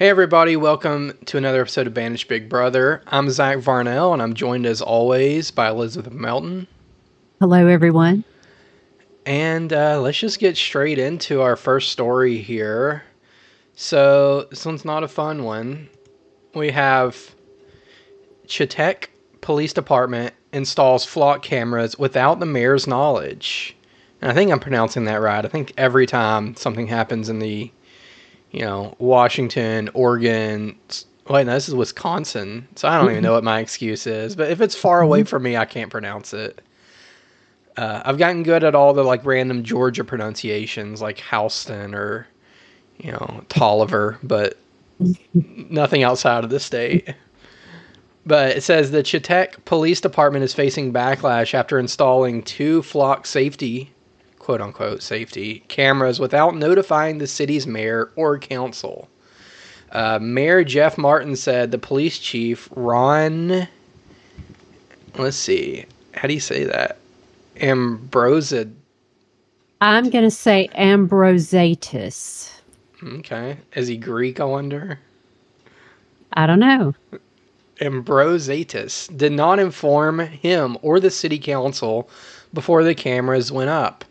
Hey everybody, welcome to another episode of Banish Big Brother. I'm Zach Varnell, and I'm joined as always by Elizabeth Melton. Hello, everyone. And let's just get straight into our first story here. So, this one's not a fun one. We have Chetek Police Department installs flock cameras without the mayor's knowledge. And I think I'm pronouncing that right. I think every time something happens in the Washington, Oregon. Wait, no, this is Wisconsin, so I don't even Mhm. know what my excuse is. But if it's far away from me, I can't pronounce it. I've gotten good at all the like random Georgia pronunciations, like Houston or Tolliver, but nothing outside of the state. But it says the Chetek Police Department is facing backlash after installing two flock safety, quote unquote, safety cameras without notifying the city's mayor or council. Mayor Jeff Martin said the police chief, Ron, let's see, how do you say that? Ambrosia. I'm going to say Ambrosatus. Okay. Is he Greek, I wonder? I don't know. Ambrosatus did not inform him or the city council before the cameras went up.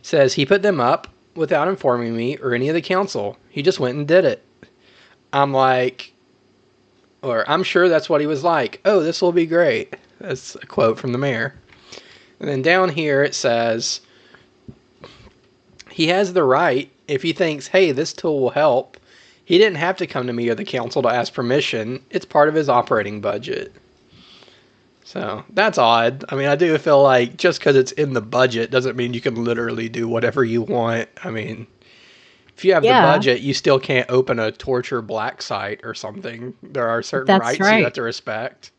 Says he put them up without informing me or any of the council. He just went and did it. I'm like, or I'm sure that's what he was like. Oh, this will be great. That's a quote from the mayor. And then down here it says he has the right if he thinks, hey, this tool will help. He didn't have to come to me or the council to ask permission. It's part of his operating budget. So that's odd. I mean, I do feel like just because it's in the budget doesn't mean you can literally do whatever you want. I mean, if you have the Yeah, budget, you still can't open a torture black site or something. There are certain that's rights you have right. to respect.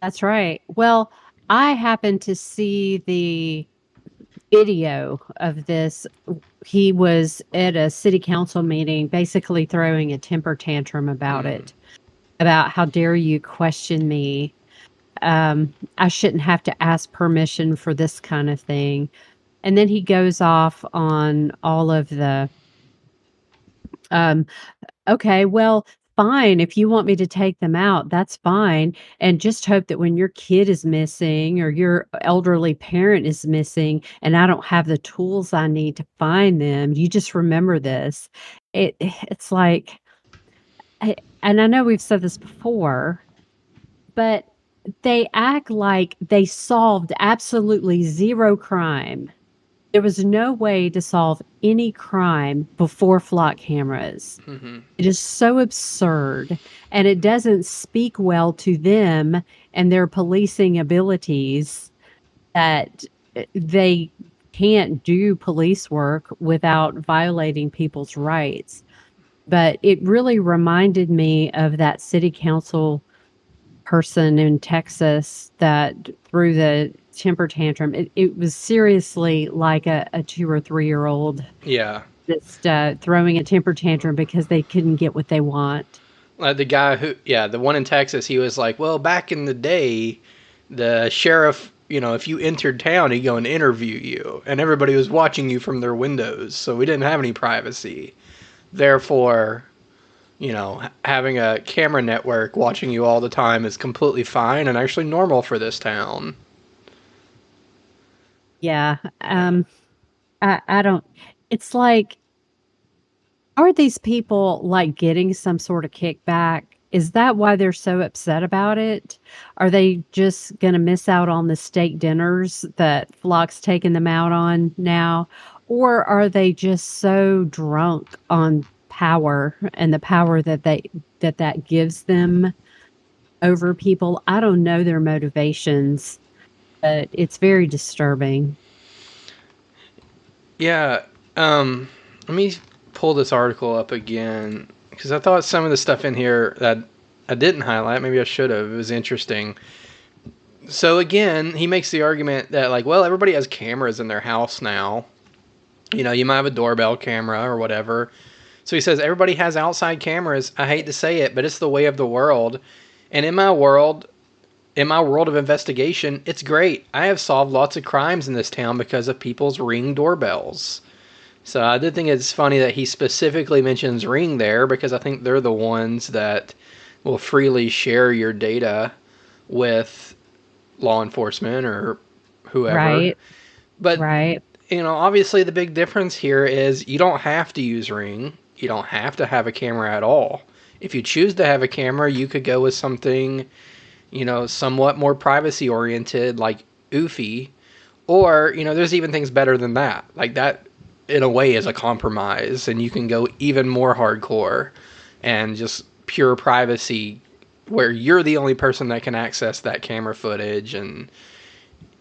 That's right. Well, I happened to see the video of this. He was at a city council meeting, basically throwing a temper tantrum about Mm. it, about how dare you question me. I shouldn't have to ask permission for this kind of thing. And then he goes off on all of the um, okay, well, fine. If you want me to take them out, that's fine. And just hope that when your kid is missing or your elderly parent is missing and I don't have the tools I need to find them, you just remember this. It's like, and I know we've said this before, but they act like they solved absolutely zero crime. There was no way to solve any crime before flock cameras. Mm-hmm. It is so absurd, and it doesn't speak well to them and their policing abilities that they can't do police work without violating people's rights. But it really reminded me of that city council person in Texas that threw the temper tantrum. It was seriously like a 2 or 3-year old Yeah. just throwing a temper tantrum because they couldn't get what they want. The guy who, yeah, the one in Texas, he was like, well, back in the day, the sheriff, if you entered town, he'd go and interview you, and everybody was watching you from their windows, so we didn't have any privacy. Therefore, having a camera network watching you all the time is completely fine and actually normal for this town. Yeah. Yeah. I don't, it's like, are these people like getting some sort of kickback? Is that why they're so upset about it? Are they just going to miss out on the steak dinners that Flock's taking them out on now? Or are they just so drunk on power and the power that gives them over people? I don't know their motivations, but it's very disturbing. Yeah. Let me pull this article up again because I thought some of the stuff in here that I didn't highlight, maybe I should have. It was interesting. So again, he makes the argument that like, well, everybody has cameras in their house now. You might have a doorbell camera or whatever. So he says everybody has outside cameras. I hate to say it, but it's the way of the world. And in my world of investigation, it's great. I have solved lots of crimes in this town because of people's Ring doorbells. So I did think it's funny that he specifically mentions Ring there, because I think they're the ones that will freely share your data with law enforcement or whoever. Right. But, Right. obviously the big difference here is you don't have to use Ring. You don't have to have a camera at all. If you choose to have a camera, you could go with something, somewhat more privacy oriented, like Oofy. Or, there's even things better than that. Like that, in a way, is a compromise, and you can go even more hardcore and just pure privacy where you're the only person that can access that camera footage, and,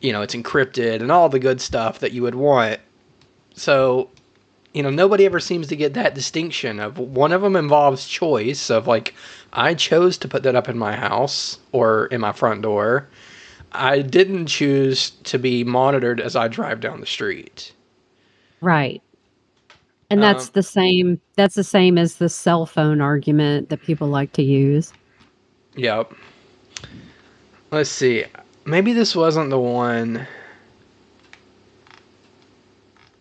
it's encrypted and all the good stuff that you would want. So, nobody ever seems to get that distinction of one of them involves choice of like, I chose to put that up in my house or in my front door. I didn't choose to be monitored as I drive down the street. Right. And Um, that's the same as the cell phone argument that people like to use. yep. Let's see. Maybe this wasn't the one.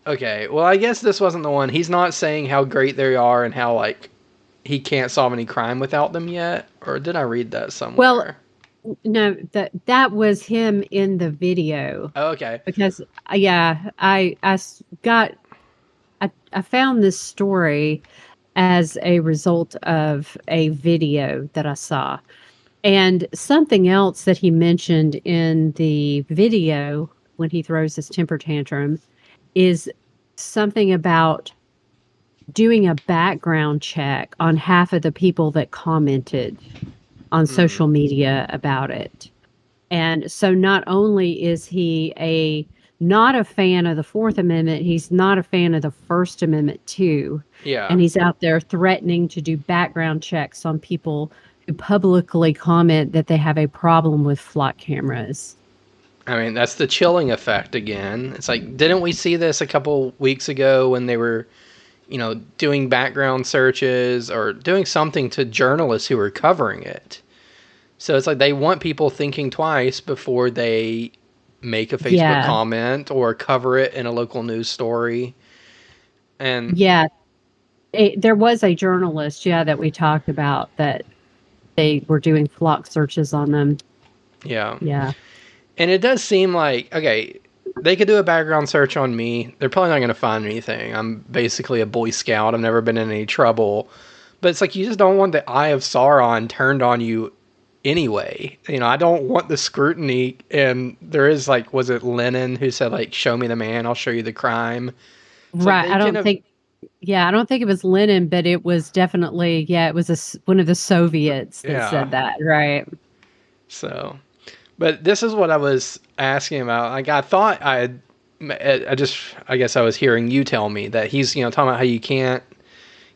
Okay, well, I guess this wasn't the one. He's not saying how great they are and how, like, he can't solve any crime without them yet. Or did I read that Well, somewhere? no, that was him in the video Oh, okay. because yeah, I found this story as a result of a video that I saw. And something else that he mentioned in the video when he throws his temper tantrum is something about doing a background check on half of the people that commented on Hmm. social media about it. And so not only is he a not a fan of the Fourth Amendment, he's not a fan of the First Amendment too. Yeah. And he's out there threatening to do background checks on people who publicly comment that they have a problem with flock cameras. I mean, that's the chilling effect again. It's like, didn't we see this a couple weeks ago when they were, doing background searches or doing something to journalists who were covering it? So it's like they want people thinking twice before they make a Facebook Yeah. comment or cover it in a local news story. And Yeah. There was a journalist, yeah, that we talked about that they were doing flock searches on them. yeah. Yeah. And it does seem like, okay, they could do a background search on me. They're probably not going to find anything. I'm basically a Boy Scout. I've never been in any trouble. But it's like you just don't want the eye of Sauron turned on you anyway. I don't want the scrutiny. And there is, like, was it Lennon who said, like, show me the man, I'll show you the crime? It's like Right. they can have, I don't think it was Lenin, but it was definitely, yeah, it was one of the Soviets that yeah. said that, right? So, but this is what I was asking about. Like, I thought I guess I was hearing you tell me that he's, talking about how you can't,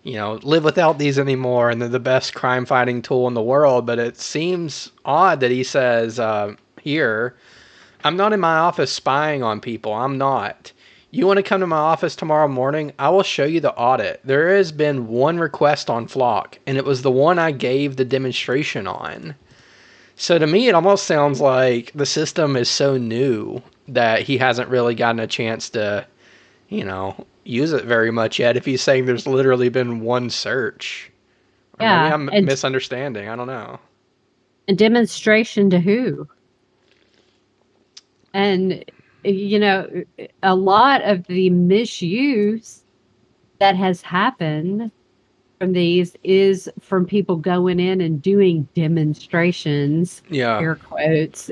live without these anymore, and they're the best crime fighting tool in the world. But it seems odd that he says here, I'm not in my office spying on people. I'm not. You want to come to my office tomorrow morning? I will show you the audit. There has been one request on Flock, and it was the one I gave the demonstration on. So to me, it almost sounds like the system is so new that he hasn't really gotten a chance to, use it very much yet. If he's saying there's literally been one search, or maybe Yeah, I'm misunderstanding. I don't know. and demonstration to who? And you know, a lot of the misuse that has happened from these is from people going in and doing demonstrations, Yeah, air quotes,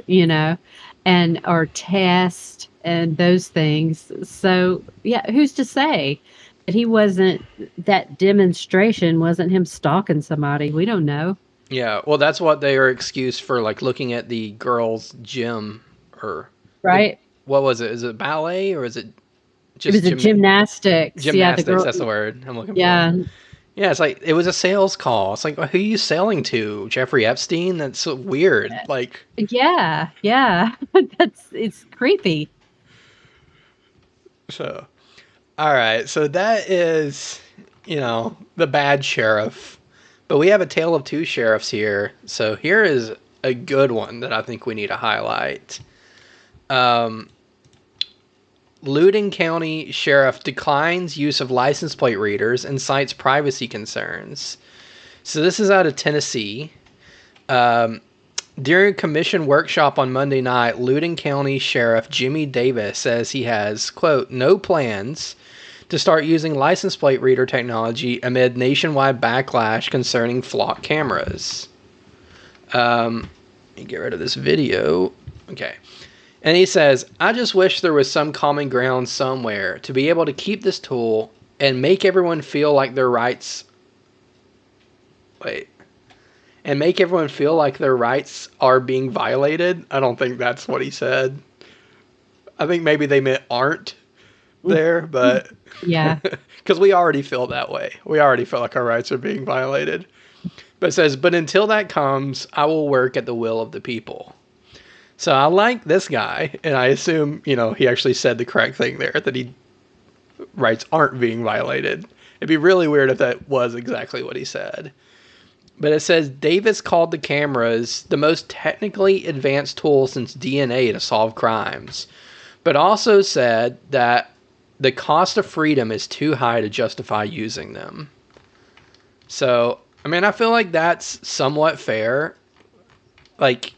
and or test and those things. So yeah, who's to say that he wasn't that demonstration wasn't him stalking somebody? We don't know. yeah. Well, that's what they are excused for, like looking at the girls' gym or the Right? what was it? Is it ballet or is it It just was a gymnastics. Yeah, the gymnastics? girl. That's the word I'm looking for. Yeah, Yeah, it's like it was a sales call. It's like, who are you selling to? Jeffrey Epstein? That's so weird. Like, yeah. It's creepy. so. All right, so that is, the bad sheriff. But we have a tale of two sheriffs here. So here is a good one that I think we need to highlight. Um, Loudoun County Sheriff declines use of license plate readers and cites privacy concerns. So this is out of Tennessee. During a commission workshop on Monday night, Loudoun County Sheriff Jimmy Davis says he has, quote, no plans to start using license plate reader technology amid nationwide backlash concerning flock cameras. Let me get rid of this video. Okay. And he says, I just wish there was some common ground somewhere to be able to keep this tool and make everyone feel like their rights... Wait. And make everyone feel like their rights are being violated. I don't think that's what he said. I think maybe they meant aren't there, but... Yeah. Because we already feel that way. We already feel like our rights are being violated. But it says, but until that comes, I will work at the will of the people. So I like this guy, and I assume, he actually said the correct thing there, that rights aren't being violated. It'd be really weird if that was exactly what he said. But it says, Davis called the cameras the most technically advanced tool since DNA to solve crimes, but also said that the cost of freedom is too high to justify using them. So, I feel like that's somewhat fair. Like,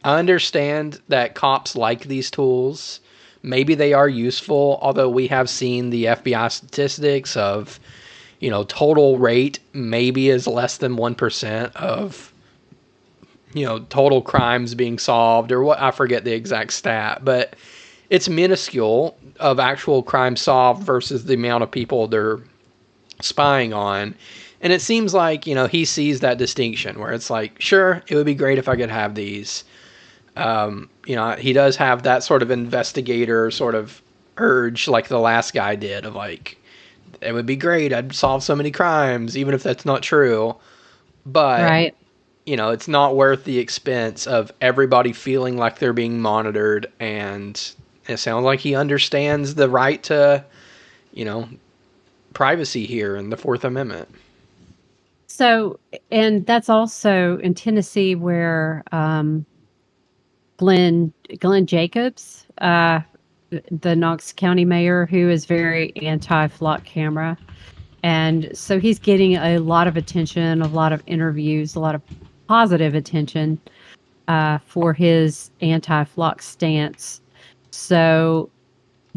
I understand that cops like these tools. Maybe they are useful, although we have seen the FBI statistics of, total rate maybe is less than 1% of, total crimes being solved, or what, I forget the exact stat, but it's minuscule of actual crime solved versus the amount of people they're spying on. And it seems like, he sees that distinction where it's like, sure, it would be great if I could have these. He does have that sort of investigator sort of urge like the last guy did of like, it would be great. I'd solve so many crimes, even if that's not true. But, Right. It's not worth the expense of everybody feeling like they're being monitored. And it sounds like he understands the right to, privacy here in the Fourth Amendment. So, and that's also in Tennessee where Glenn Jacobs, the Knox County mayor, who is very anti-flock camera. And so he's getting a lot of attention, a lot of interviews, a lot of positive attention for his anti-flock stance. So,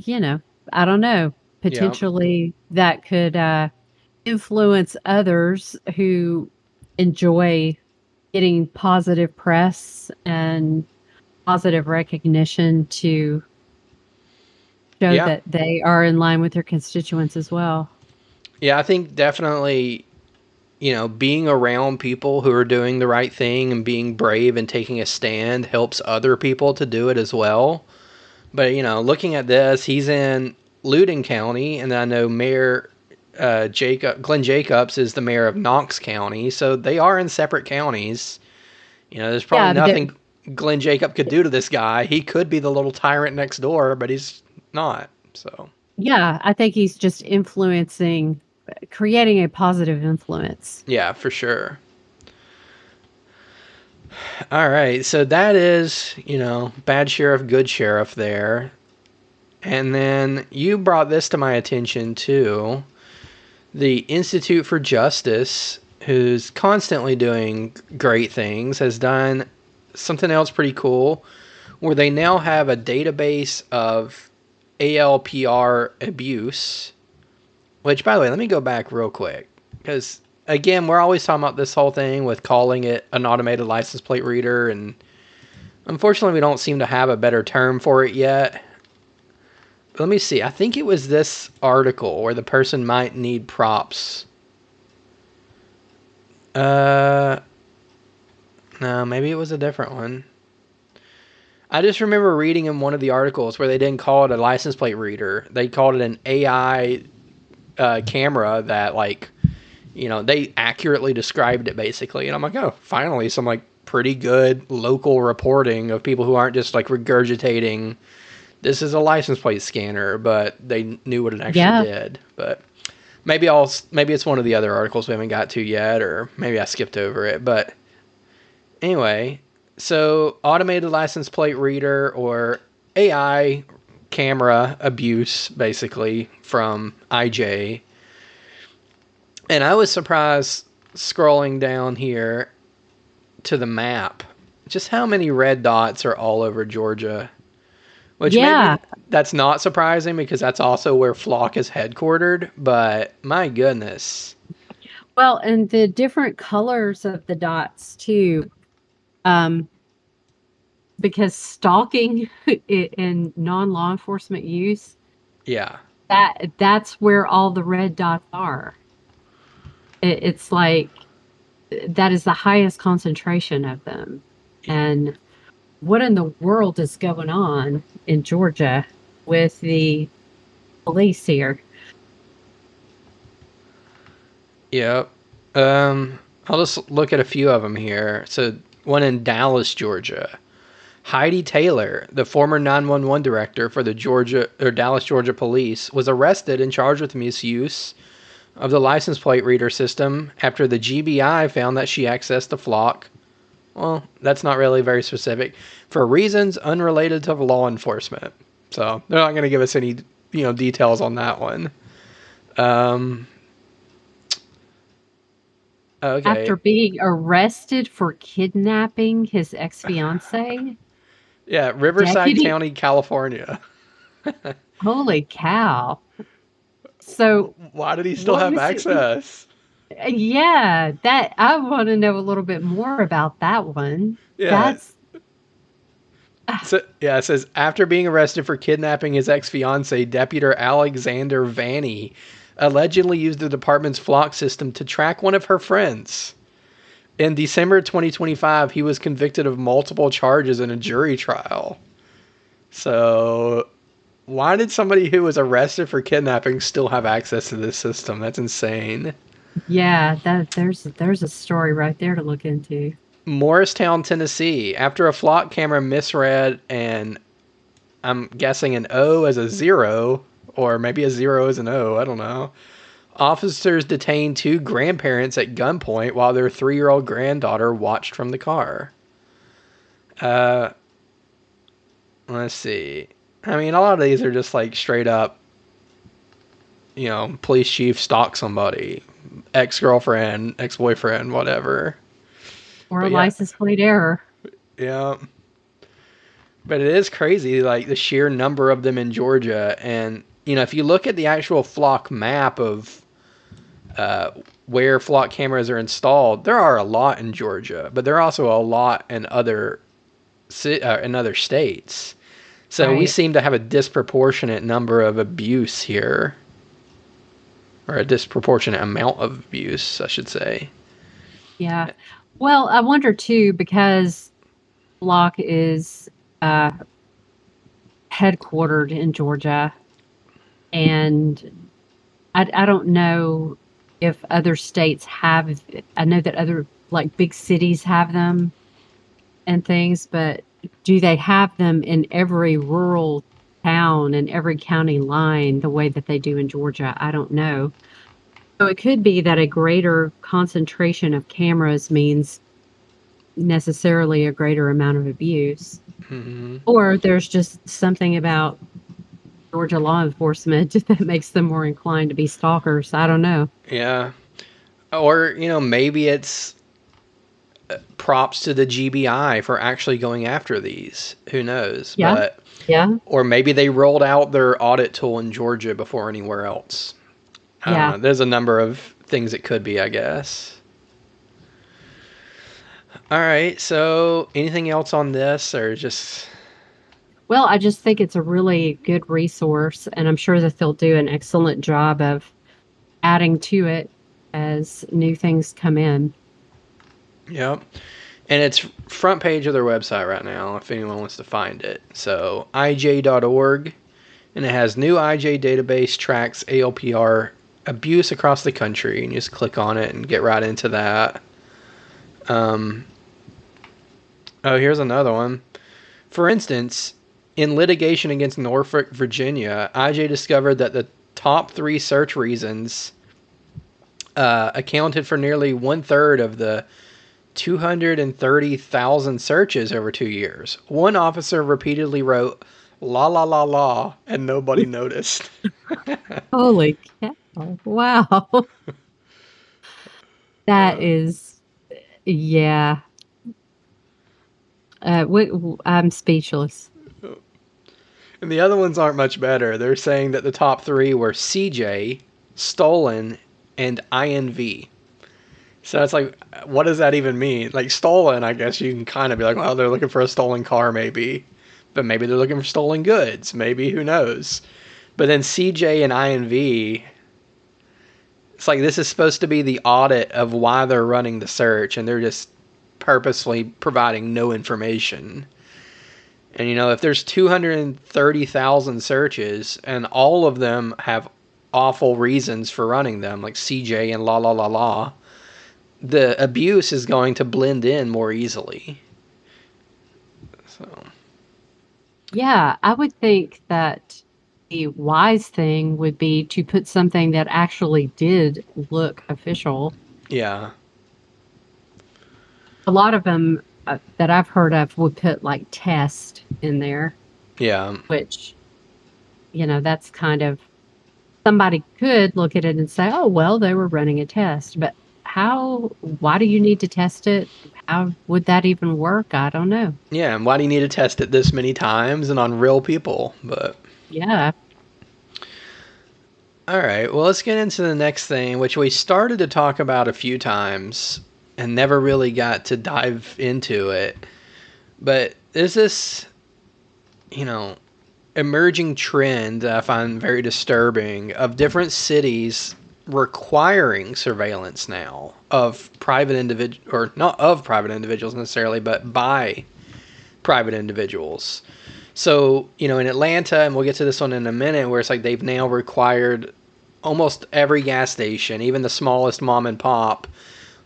I don't know. Potentially that could influence others who enjoy getting positive press and positive recognition to show that they are in line with their constituents as well. Yeah, I think definitely, being around people who are doing the right thing and being brave and taking a stand helps other people to do it as well. But, looking at this, he's in Loudoun County, and I know Mayor Glenn Jacobs is the mayor of Knox County, so they are in separate counties. There's probably nothing Glenn Jacob could do to this guy. He could be the little tyrant next door, but he's not. So yeah, I think he's just creating a positive influence. Yeah, for sure. All right, so that is, bad sheriff, good sheriff there. And then you brought this to my attention too. The Institute for Justice, who's constantly doing great things, has done something else pretty cool, where they now have a database of ALPR abuse. Which, by the way, let me go back real quick, because again, we're always talking about this whole thing with calling it an automated license plate reader, and unfortunately we don't seem to have a better term for it yet. But let me see. I think it was this article where the person might need props. No, maybe it was a different one. I just remember reading in one of the articles where they didn't call it a license plate reader. They called it an AI camera that, like, they accurately described it basically. And I'm like, oh, finally some like pretty good local reporting of people who aren't just like regurgitating this is a license plate scanner, but they knew what it actually did. But maybe it's one of the other articles we haven't got to yet, or maybe I skipped over it. But anyway, so automated license plate reader, or AI camera abuse, basically, from IJ. And I was surprised scrolling down here to the map, just how many red dots are all over Georgia. Which maybe Yeah. that's not surprising because that's also where Flock is headquartered, but my goodness. Well, and the different colors of the dots too. Um, because stalking in non-law enforcement use, Yeah. that's where all the red dots are. It's like that is the highest concentration of them. And what in the world is going on in Georgia with the police here? Yep. I'll just look at a few of them here. So, one in Dallas, Georgia. Heidi Taylor, the former 911 director for the Dallas, Georgia police, was arrested and charged with misuse of the license plate reader system after the GBI found that she accessed the flock. Well, that's not really very specific, for reasons unrelated to law enforcement. So they're not going to give us any, details on that one. Okay. After being arrested for kidnapping his ex-fiancée? Yeah, Riverside Deputy, County, California. holy cow. So Why did he still what have was it? access? Yeah, that I want to know a little bit more about that one. Yeah. That's So, yeah, it says after being arrested for kidnapping his ex-fiancee, Deputy Alexander Vanny allegedly used the department's flock system to track one of her friends. In December 2025, he was convicted of multiple charges in a jury trial. So, why did somebody who was arrested for kidnapping still have access to this system? That's insane. yeah, that there's a story right there to look into. Morristown, Tennessee. After a flock camera misread and I'm guessing an O as a 0, or maybe a 0 as an O, I don't know. Officers detained two grandparents at gunpoint while their 3-year-old granddaughter watched from the car. Let's see. I mean, a lot of these are just like straight up, police chief stalk somebody, ex-girlfriend, ex-boyfriend, whatever. Or a But yeah, license plate error. yeah. But it is crazy, like the sheer number of them in Georgia. And, if you look at the actual flock map of where flock cameras are installed, there are a lot in Georgia, but there are also a lot in other states. So we Right. seem to have a disproportionate number of abuse here, or a disproportionate amount of abuse, I should say. Yeah. Well, I wonder too, because Locke is uh, headquartered in Georgia, and I don't know if other states have. I know that other like big cities have them and things, but do they have them in every rural town and every county line the way that they do in Georgia? I don't know. So it could be that a greater concentration of cameras means necessarily a greater amount of abuse. Mm-hmm. Or there's just something about Georgia law enforcement that makes them more inclined to be stalkers. I don't know. Yeah. Or, maybe it's props to the GBI for actually going after these. Who knows? Yeah. But Yeah. or maybe they rolled out their audit tool in Georgia before anywhere else. I don't Yeah. know. There's a number of things it could be, I guess. All right. So, anything else on this, or just Well, I just think it's a really good resource, and I'm sure that they'll do an excellent job of adding to it as new things come in. yep? And it's front page of their website right now if anyone wants to find it. So, ij.org, and it has new IJ database tracks ALPR abuse across the country, and you just click on it and get right into that. Oh, here's another one. For instance, in litigation against Norfolk, Virginia, IJ discovered that the top 3 search reasons accounted for nearly 1/3 of the 230,000 searches over 2 years. One officer repeatedly wrote La la la la, and nobody noticed. Holy cow. Wow. That is, yeah. I'm speechless. And the other ones aren't much better. They're saying that the top three were CJ, stolen, and INV. So it's like, what does that even mean? Like, stolen, I guess you can kind of be like, well, they're looking for a stolen car, maybe. But maybe they're looking for stolen goods. Maybe, who knows? But then CJ and INV, it's like this is supposed to be the audit of why they're running the search, and they're just purposely providing no information. And if there's 230,000 searches and all of them have awful reasons for running them, like CJ and la la la la, the abuse is going to blend in more easily. So, Yeah, I would think that the wise thing would be to put something that actually did look official. yeah. A lot of them that I've heard of would put like test in there, Yeah. which, that's kind of, somebody could look at it and say, oh, well, they were running a test. But why do you need to test it? How would that even work? I don't know. Yeah, and why do you need to test it this many times and on real people? But Yeah. all right, well, let's get into the next thing, which we started to talk about a few times and never really got to dive into it. But there's this, emerging trend that I find very disturbing of different cities requiring surveillance now of private individuals, or not of private individuals necessarily, but by private individuals. So, in Atlanta, and we'll get to this one in a minute, where it's like they've now required almost every gas station, even the smallest mom and pop,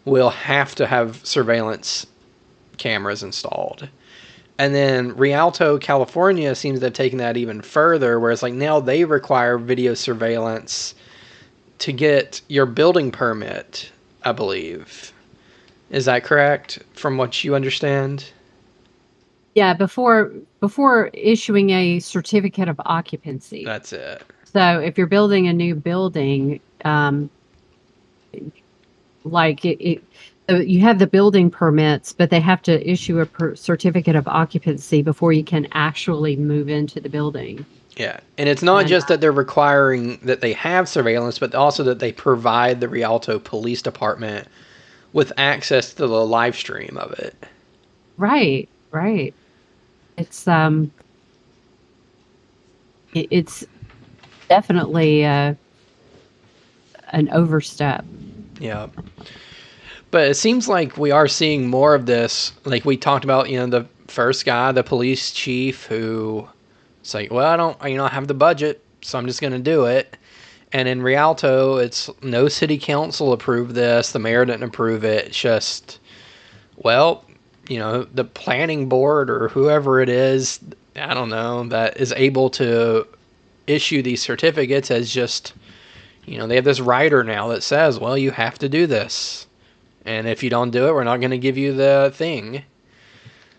will have to have surveillance cameras installed. And then Rialto, California seems to have taken that even further, where it's like now they require video surveillance to get your building permit, I believe. Is that correct, from what you understand? Yeah, before issuing a certificate of occupancy. That's it. So if you're building a new building, like you have the building permits, but they have to issue a certificate of occupancy before you can actually move into the building. Yeah, and it's not just that they're requiring that they have surveillance, but also that they provide the Rialto Police Department with access to the live stream of it. Right, right. It's it's definitely an overstep. Yeah. But it seems like we are seeing more of this. Like we talked about, the first guy, the police chief, who it's like, well, I have the budget, so I'm just going to do it. And in Rialto, it's no city council approved this. The mayor didn't approve it. It's just, well, the planning board or whoever it is, I don't know, that is able to issue these certificates as just, they have this rider now that says, well, you have to do this. And if you don't do it, we're not going to give you the thing.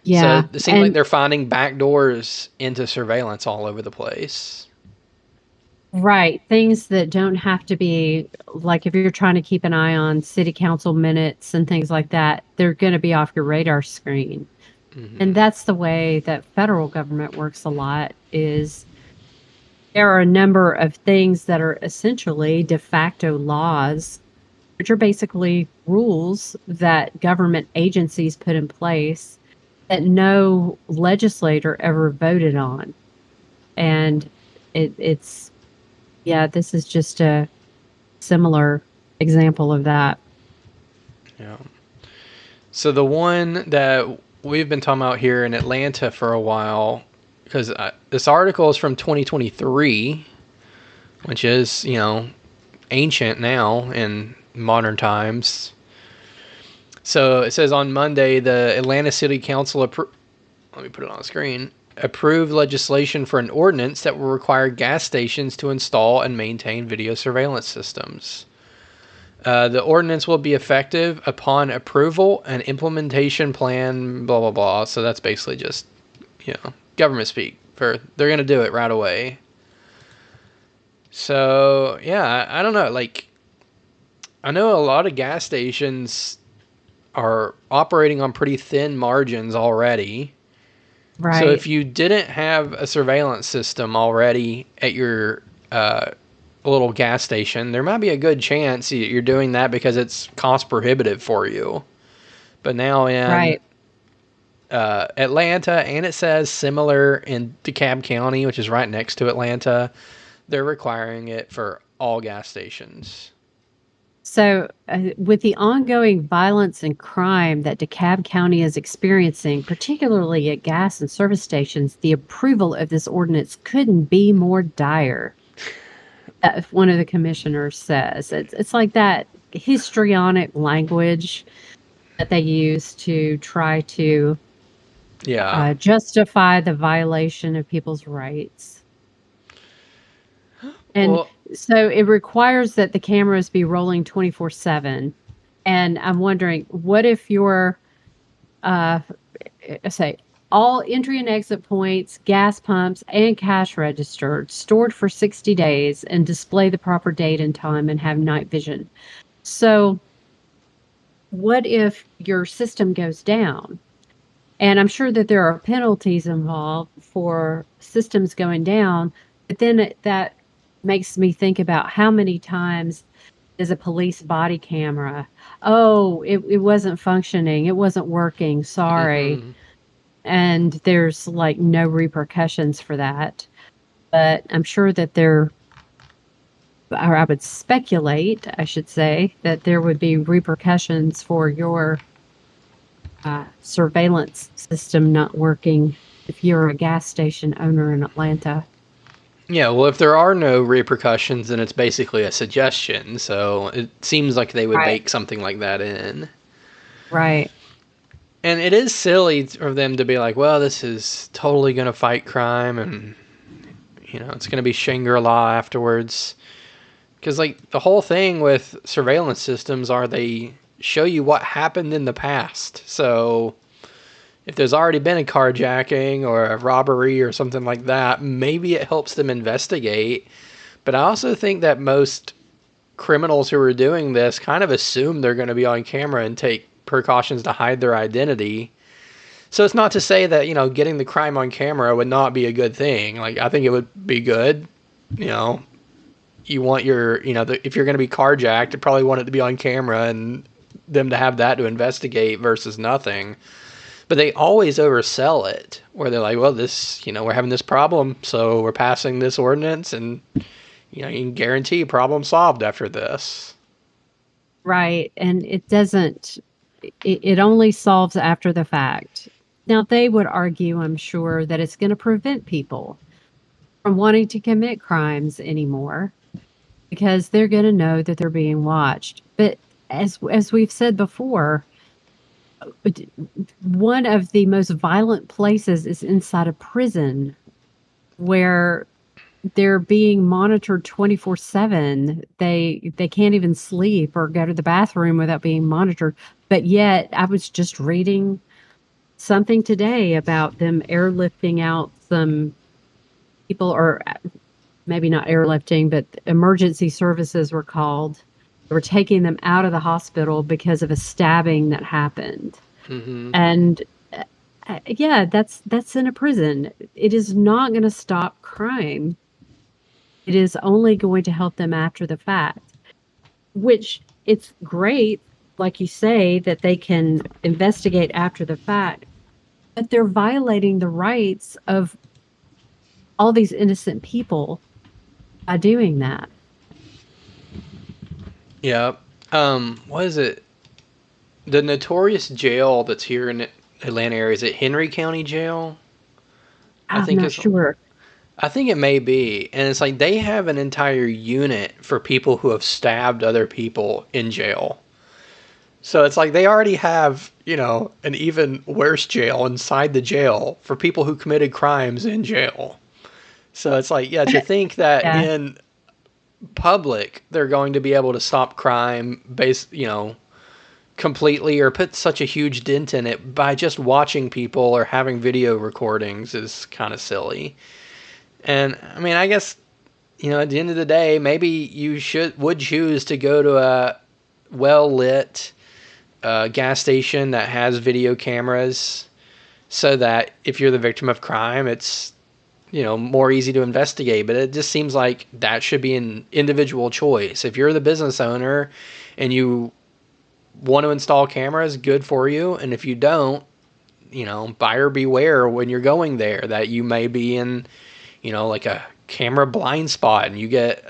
Yeah. So it seems like they're finding back doors into surveillance all over the place. Right. Things that don't have to be, like if you're trying to keep an eye on city council minutes and things like that, they're going to be off your radar screen. Mm-hmm. And that's the way that federal government works a lot, is there are a number of things that are essentially de facto laws, which are basically rules that government agencies put in place that no legislator ever voted on. And it's this is just a similar example of that. Yeah. So the one that we've been talking about here in Atlanta for a while, because this article is from 2023, which is, ancient now in modern times. So it says on Monday, the Atlanta City Council let me put it on the screen, approved legislation for an ordinance that will require gas stations to install and maintain video surveillance systems. The ordinance will be effective upon approval and implementation plan, blah, blah, blah. So that's basically just, government speak. They're gonna do it right away. So yeah, I don't know. Like, I know a lot of gas stations are operating on pretty thin margins already. So Right. if you didn't have a surveillance system already at your little gas station, there might be a good chance you're doing that because it's cost prohibitive for you. But now in Right. Atlanta, and it says similar in DeKalb County, which is right next to Atlanta, they're requiring it for all gas stations. So, with the ongoing violence and crime that DeKalb County is experiencing, particularly at gas and service stations, the approval of this ordinance couldn't be more dire. One of the commissioners says it's like that histrionic language that they use to try to Yeah. justify the violation of people's rights. And Well, so it requires that the cameras be rolling 24/7. And I'm wondering, what if your, uh, say, all entry and exit points, gas pumps, and cash registered stored for 60 days and display the proper date and time and have night vision? So, what if your system goes down? And I'm sure that there are penalties involved for systems going down, but then that makes me think about how many times is a police body camera. Oh, it wasn't functioning. It wasn't working. Sorry. mm-hmm. And there's like no repercussions for that. But I'm sure that there, or I would speculate, I should say, that there would be repercussions for your surveillance system not working if you're a gas station owner in Atlanta. Yeah, well, if there are no repercussions, then it's basically a suggestion. So it seems like they would Right. bake something like that in. Right. And it is silly for them to be like, well, this is totally going to fight crime and, it's going to be Shangri-La afterwards. Because, like, the whole thing with surveillance systems are they show you what happened in the past. So if there's already been a carjacking or a robbery or something like that, maybe it helps them investigate. But I also think that most criminals who are doing this kind of assume they're going to be on camera and take precautions to hide their identity. So it's not to say that, getting the crime on camera would not be a good thing. Like, I think it would be good. You know, you want your, if you're going to be carjacked, you probably want it to be on camera and them to have that to investigate versus nothing. But they always oversell it, where they're like, well, this, we're having this problem, so we're passing this ordinance, and, you can guarantee problem solved after this. Right. And it doesn't, it only solves after the fact. Now, they would argue, I'm sure, that it's going to prevent people from wanting to commit crimes anymore because they're going to know that they're being watched. But as we've said before, one of the most violent places is inside a prison where they're being monitored 24/7. They can't even sleep or go to the bathroom without being monitored. But yet, I was just reading something today about them airlifting out some people, or maybe not airlifting, but emergency services were called. They were taking them out of the hospital because of a stabbing that happened. Mm-hmm. And yeah, that's in a prison. It is not going to stop crime. It is only going to help them after the fact, which it's great, like you say, that they can investigate after the fact, but they're violating the rights of all these innocent people by doing that. Yeah. What is it? The notorious jail that's here in Atlanta area, is it Henry County Jail? I I'm think not it's sure. I think it may be. And it's like they have an entire unit for people who have stabbed other people in jail. So it's like they already have, an even worse jail inside the jail for people who committed crimes in jail. So it's like, yeah, to think that Yeah. in public they're going to be able to stop crime based, completely or put such a huge dent in it by just watching people or having video recordings is kind of silly. And I mean, I guess, at the end of the day, maybe you would choose to go to a well lit gas station that has video cameras, so that if you're the victim of crime, it's more easy to investigate. But it just seems like that should be an individual choice. If you're the business owner and you want to install cameras, good for you. And if you don't, buyer beware when you're going there, that you may be in, like a camera blind spot and you get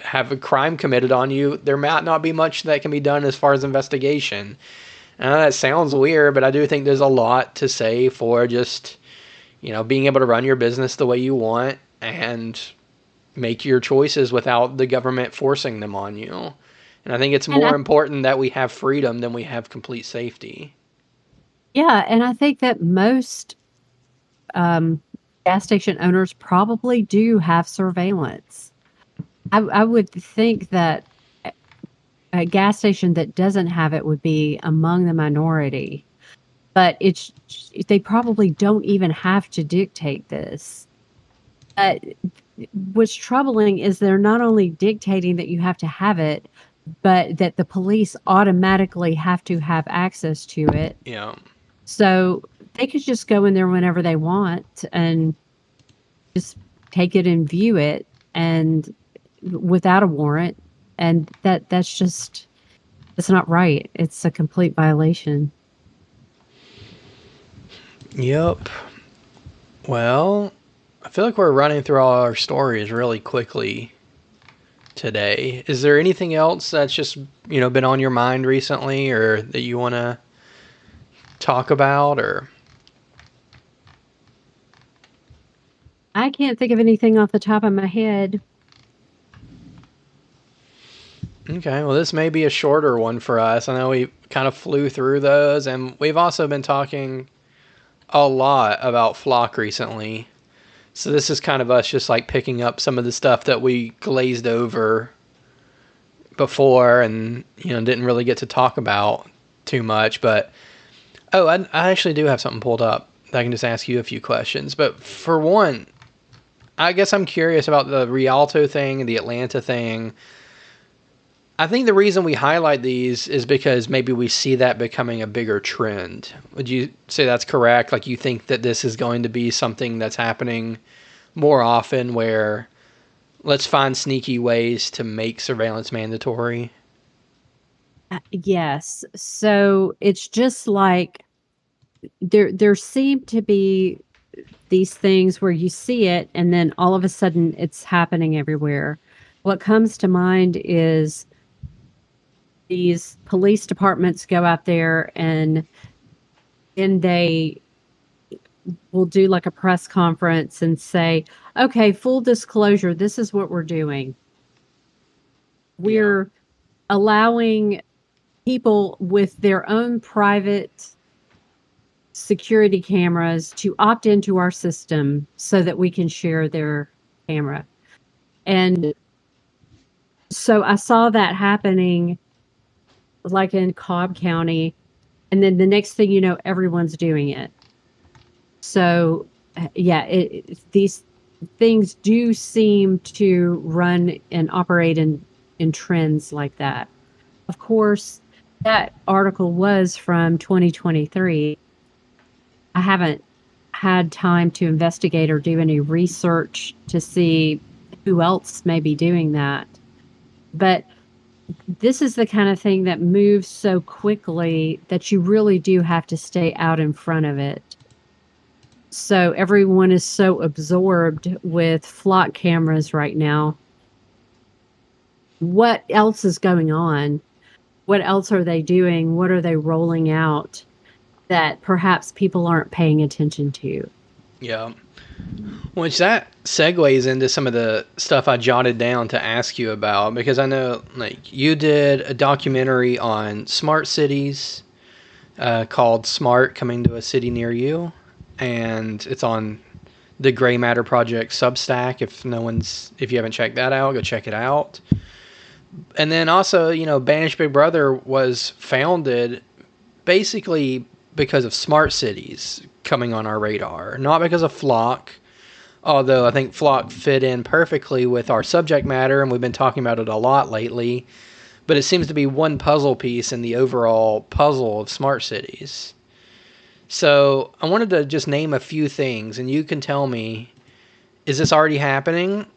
have a crime committed on you. There might not be much that can be done as far as investigation. I know that sounds weird, but I do think there's a lot to say for just, being able to run your business the way you want and make your choices without the government forcing them on you. And I think it's more important that we have freedom than we have complete safety. Yeah, and I think that most gas station owners probably do have surveillance. I would think that a gas station that doesn't have it would be among the minority, but they probably don't even have to dictate this. What's troubling is they're not only dictating that you have to have it, but that the police automatically have to have access to it. Yeah. So they could just go in there whenever they want and just take it and view it, and without a warrant. And that's not right. It's a complete violation. Yep. Well, I feel like we're running through all our stories really quickly today. Is there anything else that's just, been on your mind recently or that you want to talk about? Or I can't think of anything off the top of my head. Okay, well, this may be a shorter one for us. I know we kind of flew through those, and we've also been talking a lot about Flock recently. So this is kind of us just like picking up some of the stuff that we glazed over before and, didn't really get to talk about too much. But, I actually do have something pulled up that I can just ask you a few questions. But for one, I guess I'm curious about the Rialto thing and the Atlanta thing. I think the reason we highlight these is because maybe we see that becoming a bigger trend. Would you say that's correct? Like, you think that this is going to be something that's happening more often, where let's find sneaky ways to make surveillance mandatory? Yes. So it's just like there seem to be these things where you see it and then all of a sudden it's happening everywhere. What comes to mind is these police departments go out there and then they will do like a press conference and say, okay, full disclosure, this is what we're doing. We're allowing people with their own private security cameras to opt into our system so that we can share their camera. And so I saw that happening like in Cobb County, and then the next thing you know, everyone's doing it. So yeah, these things do seem to run and operate in trends like that. Of course, that article was from 2023. I haven't had time to investigate or do any research to see who else may be doing that. But this is the kind of thing that moves so quickly that you really do have to stay out in front of it. So everyone is so absorbed with flock cameras right now. What else is going on? What else are they doing? What are they rolling out that perhaps people aren't paying attention to? Yeah. Which that segues into some of the stuff I jotted down to ask you about, because I know like you did a documentary on smart cities called Smart Coming to a City Near You, and it's on the Gray Matter Project Substack. If you haven't checked that out, go check it out. And then also, Banish Big Brother was founded basically because of smart cities coming on our radar, not because of Flock. Although I think Flock fit in perfectly with our subject matter, and we've been talking about it a lot lately. But it seems to be one puzzle piece in the overall puzzle of smart cities. So I wanted to just name a few things, and you can tell me, is this already happening?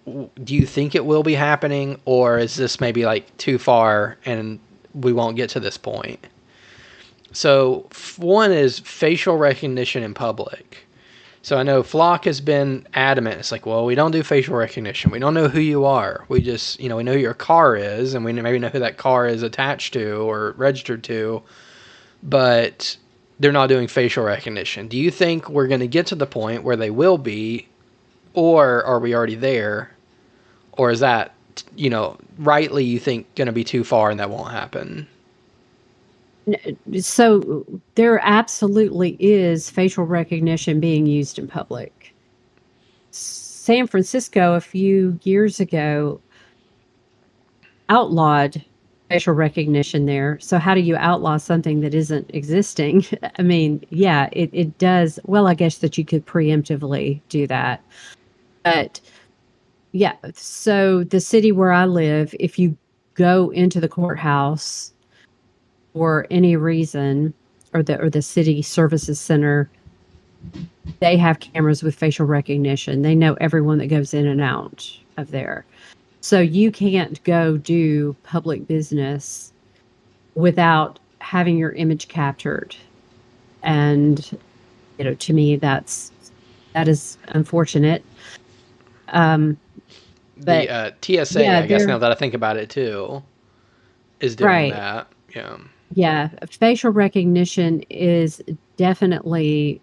Do you think it will be happening, or is this maybe like too far and we won't get to this point? So one is facial recognition in public. So I know Flock has been adamant. It's like, well, we don't do facial recognition. We don't know who you are. We just, we know who your car is, and we maybe know who that car is attached to or registered to, but they're not doing facial recognition. Do you think we're going to get to the point where they will be, or are we already there? Or is that, rightly you think going to be too far and that won't happen? So there absolutely is facial recognition being used in public. San Francisco, a few years ago, outlawed facial recognition there. So how do you outlaw something that isn't existing? I mean, yeah, it does. Well, I guess that you could preemptively do that. But yeah, so the city where I live, if you go into the courthouse for any reason, or the city services center, they have cameras with facial recognition. They know everyone that goes in and out of there. So you can't go do public business without having your image captured. And to me, that is unfortunate. But The TSA, yeah, I guess, now they're that I think about it too, is doing right. that. Yeah. Yeah, facial recognition is definitely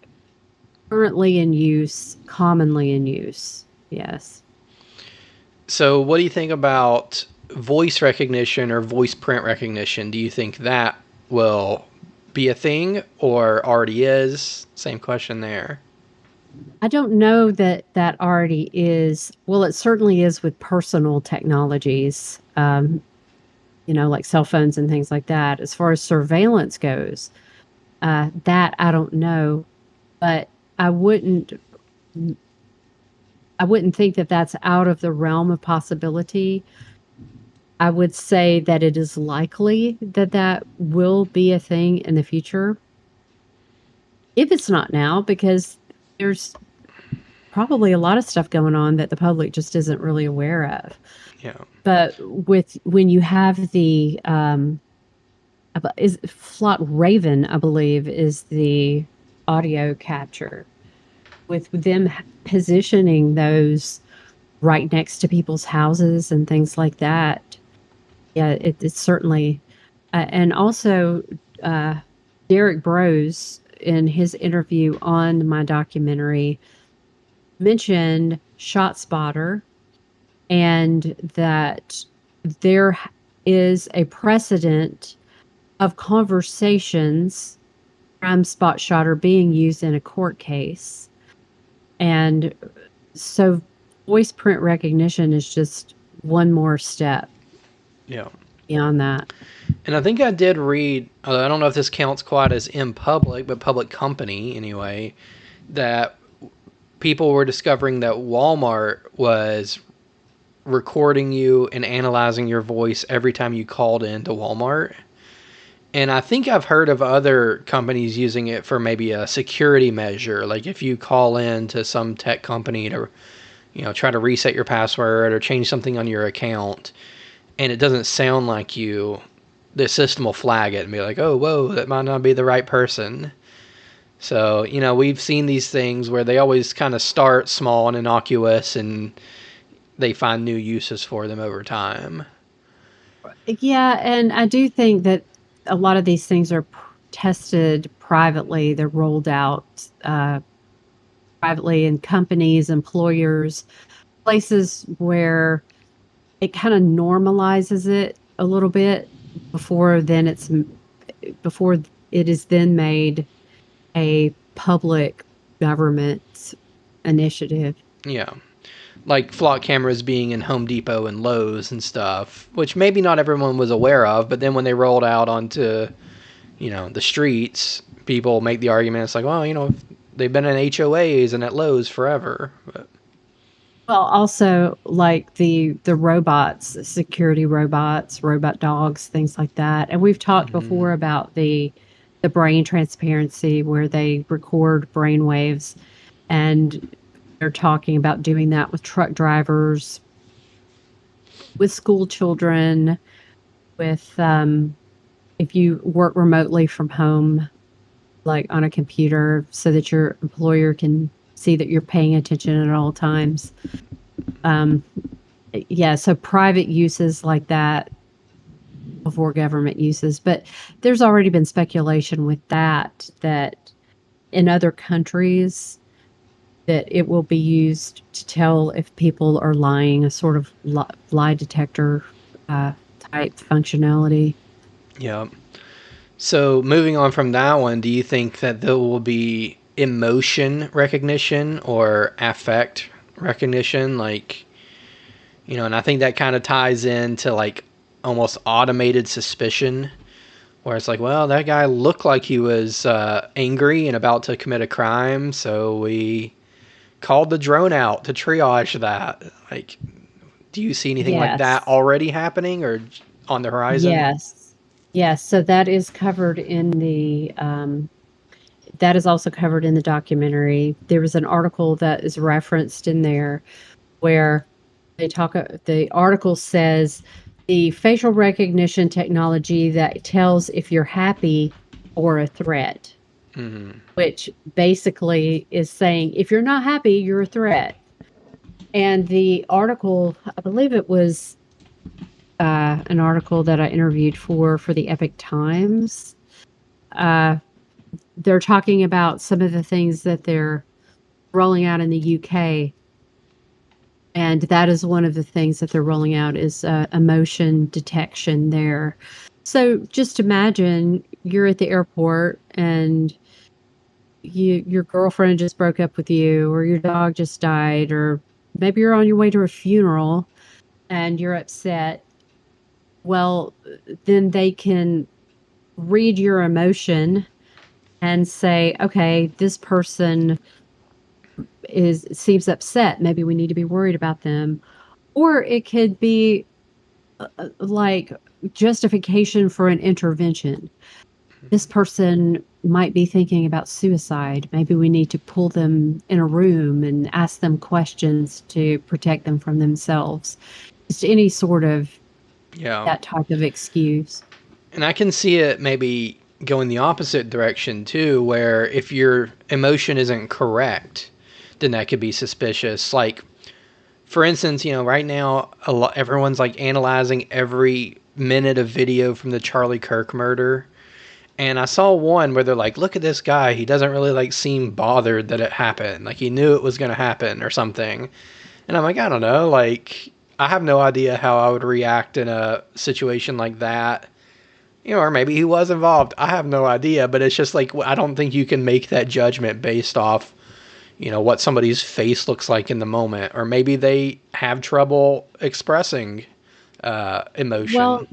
currently in use, commonly in use. Yes. So, what do you think about voice recognition or voice print recognition? Do you think that will be a thing or already is? Same question there. I don't know that that already is. Well, it certainly is with personal technologies, like cell phones and things like that. As far as surveillance goes, that I don't know, but I wouldn't I wouldn't think that that's out of the realm of possibility. I would say that it is likely that that will be a thing in the future. If it's not now, because there's probably a lot of stuff going on that the public just isn't really aware of. Yeah. But when you have the is Flot Raven, I believe, is the audio capture with them positioning those right next to people's houses and things like that. Yeah, it's certainly, and also uh, Derek Bros in his interview on my documentary mentioned ShotSpotter, and that there is a precedent of conversations from Spot Shotter being used in a court case. And so voice print recognition is just one more step Yeah. beyond that. And I think I did read, I don't know if this counts quite as in public, but public company anyway, that people were discovering that Walmart was recording you and analyzing your voice every time you called into Walmart. And I think I've heard of other companies using it for maybe a security measure. Like if you call in to some tech company to, try to reset your password or change something on your account and it doesn't sound like you, the system will flag it and be like, oh, whoa, that might not be the right person. So, we've seen these things where they always kind of start small and innocuous and they find new uses for them over time. Yeah, and I do think that a lot of these things are tested privately. They're rolled out privately in companies, employers, places where it kind of normalizes it a little bit before it is then made a public government initiative. Yeah. like flock cameras being in Home Depot and Lowe's and stuff, which maybe not everyone was aware of. But then when they rolled out onto, the streets, people make the argument. It's like, well, they've been in HOAs and at Lowe's forever. But, Well, also like the robots, security robots, robot dogs, things like that. And we've talked before about the brain transparency where they record brain waves, and they're talking about doing that with truck drivers, with school children, with if you work remotely from home, like on a computer, so that your employer can see that you're paying attention at all times. Um, yeah, so private uses like that before government uses, but there's already been speculation with that in other countries that it will be used to tell if people are lying, a sort of lie detector type functionality. yeah. So moving on from that one, do you think that there will be emotion recognition or affect recognition? Like, and I think that kind of ties into like almost automated suspicion, where it's like, well, that guy looked like he was angry and about to commit a crime, so we called the drone out to triage that. Like, do you see anything like that Yes. already happening or on the horizon? Yes. Yes. So that is covered in that is also covered in the documentary. There was an article that is referenced in there where the article says the facial recognition technology that tells if you're happy or a threat, Mm-hmm. which basically is saying if you're not happy, you're a threat. And the article, I believe it was an article that I interviewed for the Epic Times. Uh, they're talking about some of the things that they're rolling out in the UK, and that is one of the things that they're rolling out is emotion detection there. So just imagine you're at the airport and your girlfriend just broke up with you, or your dog just died, or maybe you're on your way to a funeral and you're upset. Well, then they can read your emotion and say, okay, this person is seems upset. Maybe we need to be worried about them. Or it could be like justification for an intervention. This person might be thinking about suicide. Maybe we need to pull them in a room and ask them questions to protect them from themselves. Just any sort of Yeah. that type of excuse. And I can see it maybe going the opposite direction too, where if your emotion isn't correct, then that could be suspicious. Like, for instance, right now, everyone's like analyzing every minute of video from the Charlie Kirk murder. And I saw one where they're like, look at this guy. He doesn't really like seem bothered that it happened. Like he knew it was going to happen or something. And I'm like, I don't know. Like, I have no idea how I would react in a situation like that. Or maybe he was involved. I have no idea. But it's just like, I don't think you can make that judgment based off, what somebody's face looks like in the moment. Or maybe they have trouble expressing emotion. Well,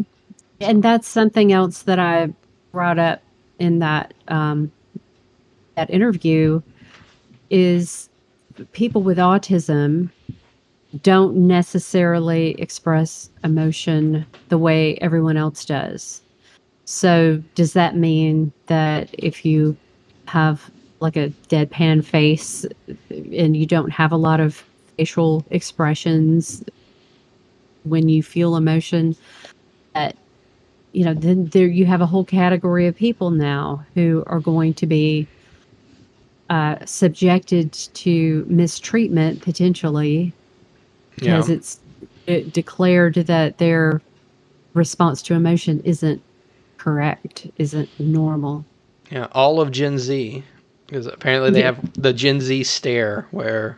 and that's something else that I brought up in that interview is people with autism don't necessarily express emotion the way everyone else does. So, does that mean that if you have like a deadpan face and you don't have a lot of facial expressions when you feel emotion, that then there you have a whole category of people now who are going to be subjected to mistreatment potentially Yeah. because it declared that their response to emotion isn't correct, isn't normal. Yeah. All of Gen Z. Because apparently they Yeah. have the Gen Z stare where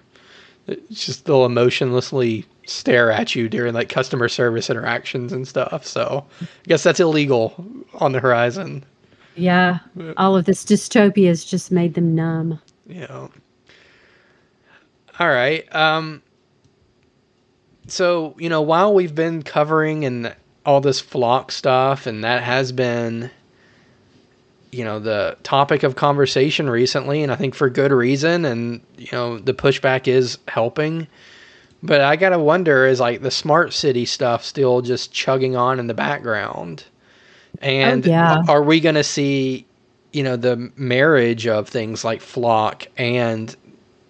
it's just they'll emotionlessly stare at you during like customer service interactions and stuff. So I guess that's illegal on the horizon. Yeah. But, All of this dystopia has just made them numb. you know. All right. So, while we've been covering and all this flock stuff, and that has been, the topic of conversation recently, and I think for good reason, and, the pushback is helping. But I gotta wonder, is like the smart city stuff still just chugging on in the background? Oh, And yeah. are we gonna see, the marriage of things like flock and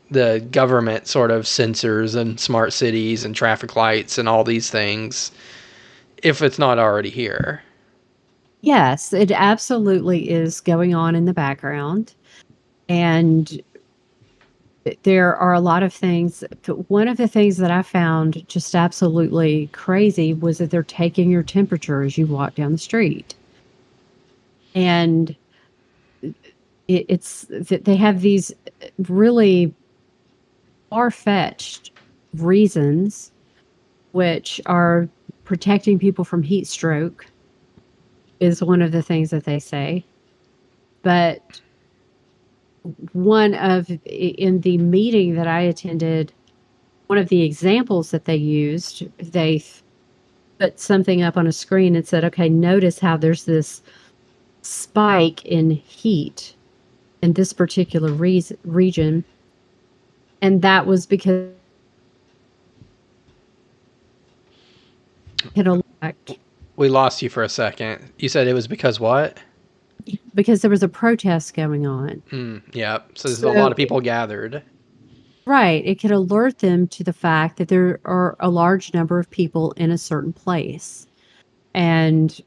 the government sort of sensors and smart cities and traffic lights and all these things, if it's not already here? Yes, it absolutely is going on in the background. And there are a lot of things. One of the things that I found just absolutely crazy was that they're taking your temperature as you walk down the street. And it's that they have these really far-fetched reasons, which are protecting people from heat stroke is one of the things that they say. But in the meeting that I attended, one of the examples that they used, they put something up on a screen and said, okay, notice how there's this spike in heat in this particular region. And that was because We lost you for a second. You said it was because what? because there was a protest going on. Yeah. So there's a lot So of people gathered. right, it could alert them to the fact that there are a large number of people in a certain place. And,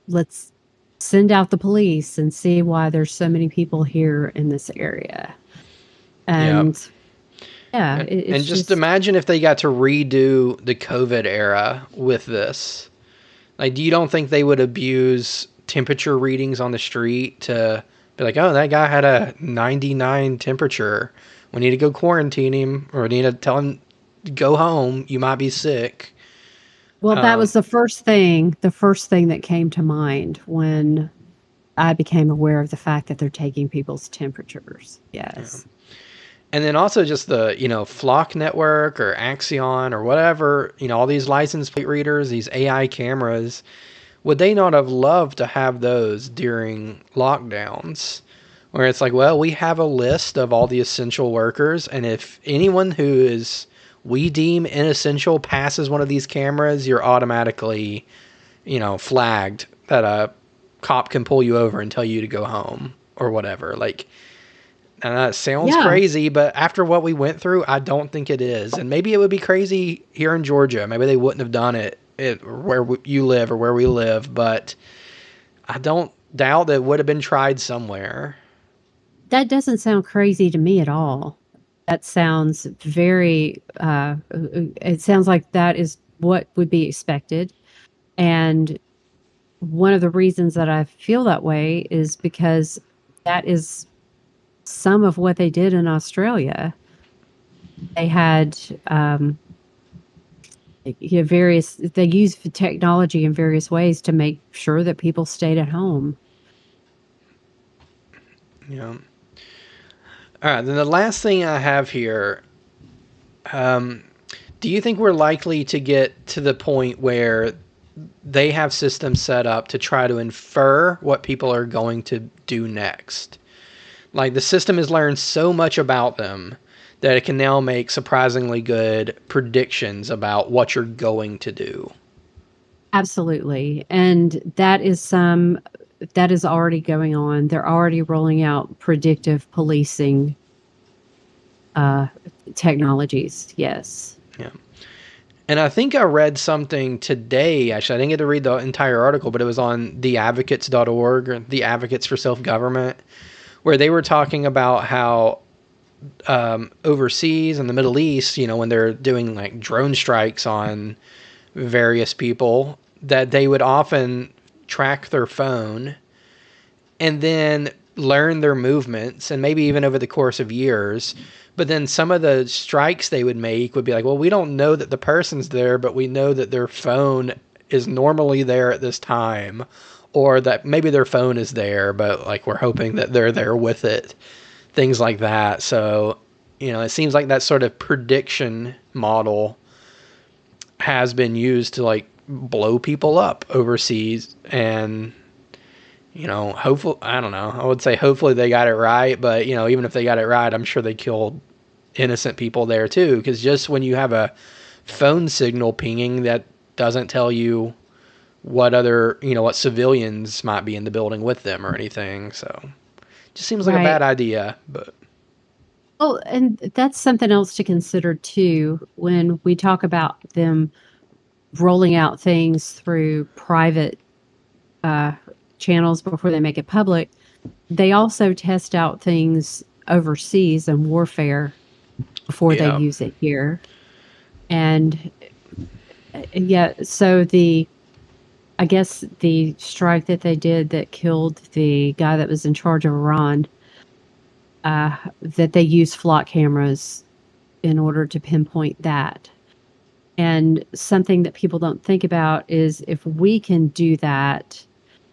let's send out the police and see why there's so many people here in this area. Yep. And yeah, And it's just just, imagine if they got to redo the COVID era with this. Like, do you don't think they would abuse temperature readings on the street to be like, oh, that guy had a 99 temperature. We need to go quarantine him, or we need to tell him to go home. You might be sick. well, that was the first thing that came to mind when I became aware of the fact that they're taking people's temperatures. Yeah. Yes. And then also just the, Flock Network or Axion or whatever, all these license plate readers, these AI cameras, would they not have loved to have those during lockdowns? Where it's like, well, we have a list of all the essential workers, and if anyone who is we deem inessential passes one of these cameras, you're automatically, flagged that a cop can pull you over and tell you to go home or whatever. Like, and that sounds Yeah. crazy, but after what we went through, I don't think it is. And maybe it would be crazy here in Georgia. Maybe they wouldn't have done it, where you live or where we live, but I don't doubt that it would have been tried somewhere. That doesn't sound crazy to me at all. That sounds very, it sounds like that is what would be expected. And one of the reasons that I feel that way is because that is some of what they did in Australia. They had, they used technology in various ways to make sure that people stayed at home. Yeah. All right. Then the last thing I have here, do you think we're likely to get to the point where they have systems set up to try to infer what people are going to do next? Like, the system has learned so much about them that it can now make surprisingly good predictions about what you're going to do. Absolutely. And that is already going on. They're already rolling out predictive policing uh, technologies. Yes. Yeah. And I think I read something today. Actually, I didn't get to read the entire article, but it was on theadvocates.org, or the Advocates for Self-Government, where they were talking about how overseas in the Middle East, when they're doing like drone strikes on various people, that they would often track their phone and then learn their movements, and maybe even over the course of years. But then some of the strikes they would make would be like, well, we don't know that the person's there, but we know that their phone is normally there at this time, or that maybe their phone is there, but like we're hoping that they're there with it. Things like that. So, it seems like that sort of prediction model has been used to like blow people up overseas. And hopefully, I don't know, I would say hopefully they got it right, but even if they got it right, I'm sure they killed innocent people there too, because just when you have a phone signal pinging, that doesn't tell you what other what civilians might be in the building with them or anything. So just seems like a bad Right. idea. But Oh, and that's something else to consider too when we talk about them rolling out things through private uh, channels before they make it public. They also test out things overseas in warfare before they yeah, use it here. And yeah, so I guess the strike that they did that killed the guy that was in charge of Iran, that they used flock cameras in order to pinpoint that. And something that people don't think about is if we can do that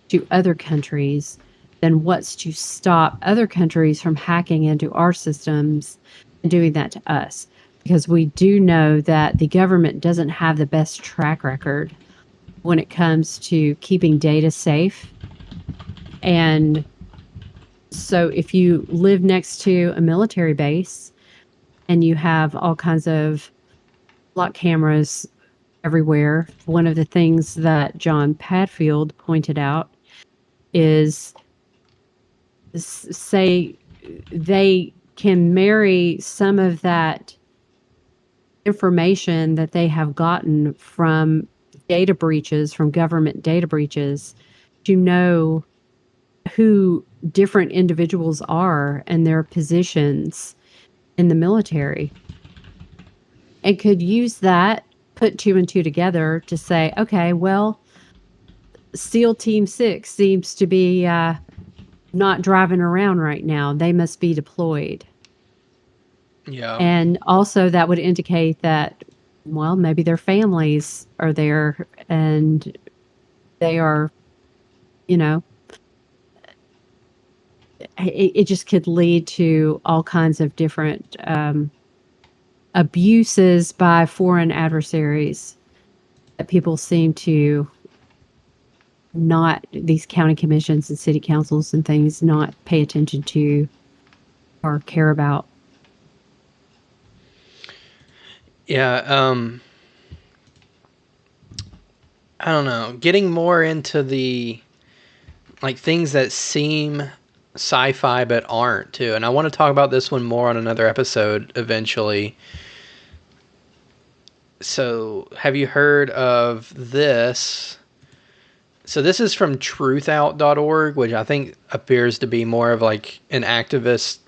to other countries, then what's to stop other countries from hacking into our systems and doing that to us? Because we do know that the government doesn't have the best track record when it comes to keeping data safe. And so if you live next to a military base and you have all kinds of lock cameras everywhere, one of the things that John Padfield pointed out is say they can marry some of that information that they have gotten from data breaches, from government data breaches, to know who different individuals are and their positions in the military, and could use that, put two and two together to say, okay, well, SEAL Team 6 seems to be not driving around right now. They must be deployed. yeah, And also, that would indicate that, well, maybe their families are there and they are, you know, it just could lead to all kinds of different abuses by foreign adversaries that people seem to not, these county commissions and city councils and things, not pay attention to or care about. yeah. I don't know. Getting more into the like things that seem sci-fi but aren't too. And I want to talk about this one more on another episode eventually. So, have you heard of this? So this is from truthout.org, which I think appears to be more of like an activist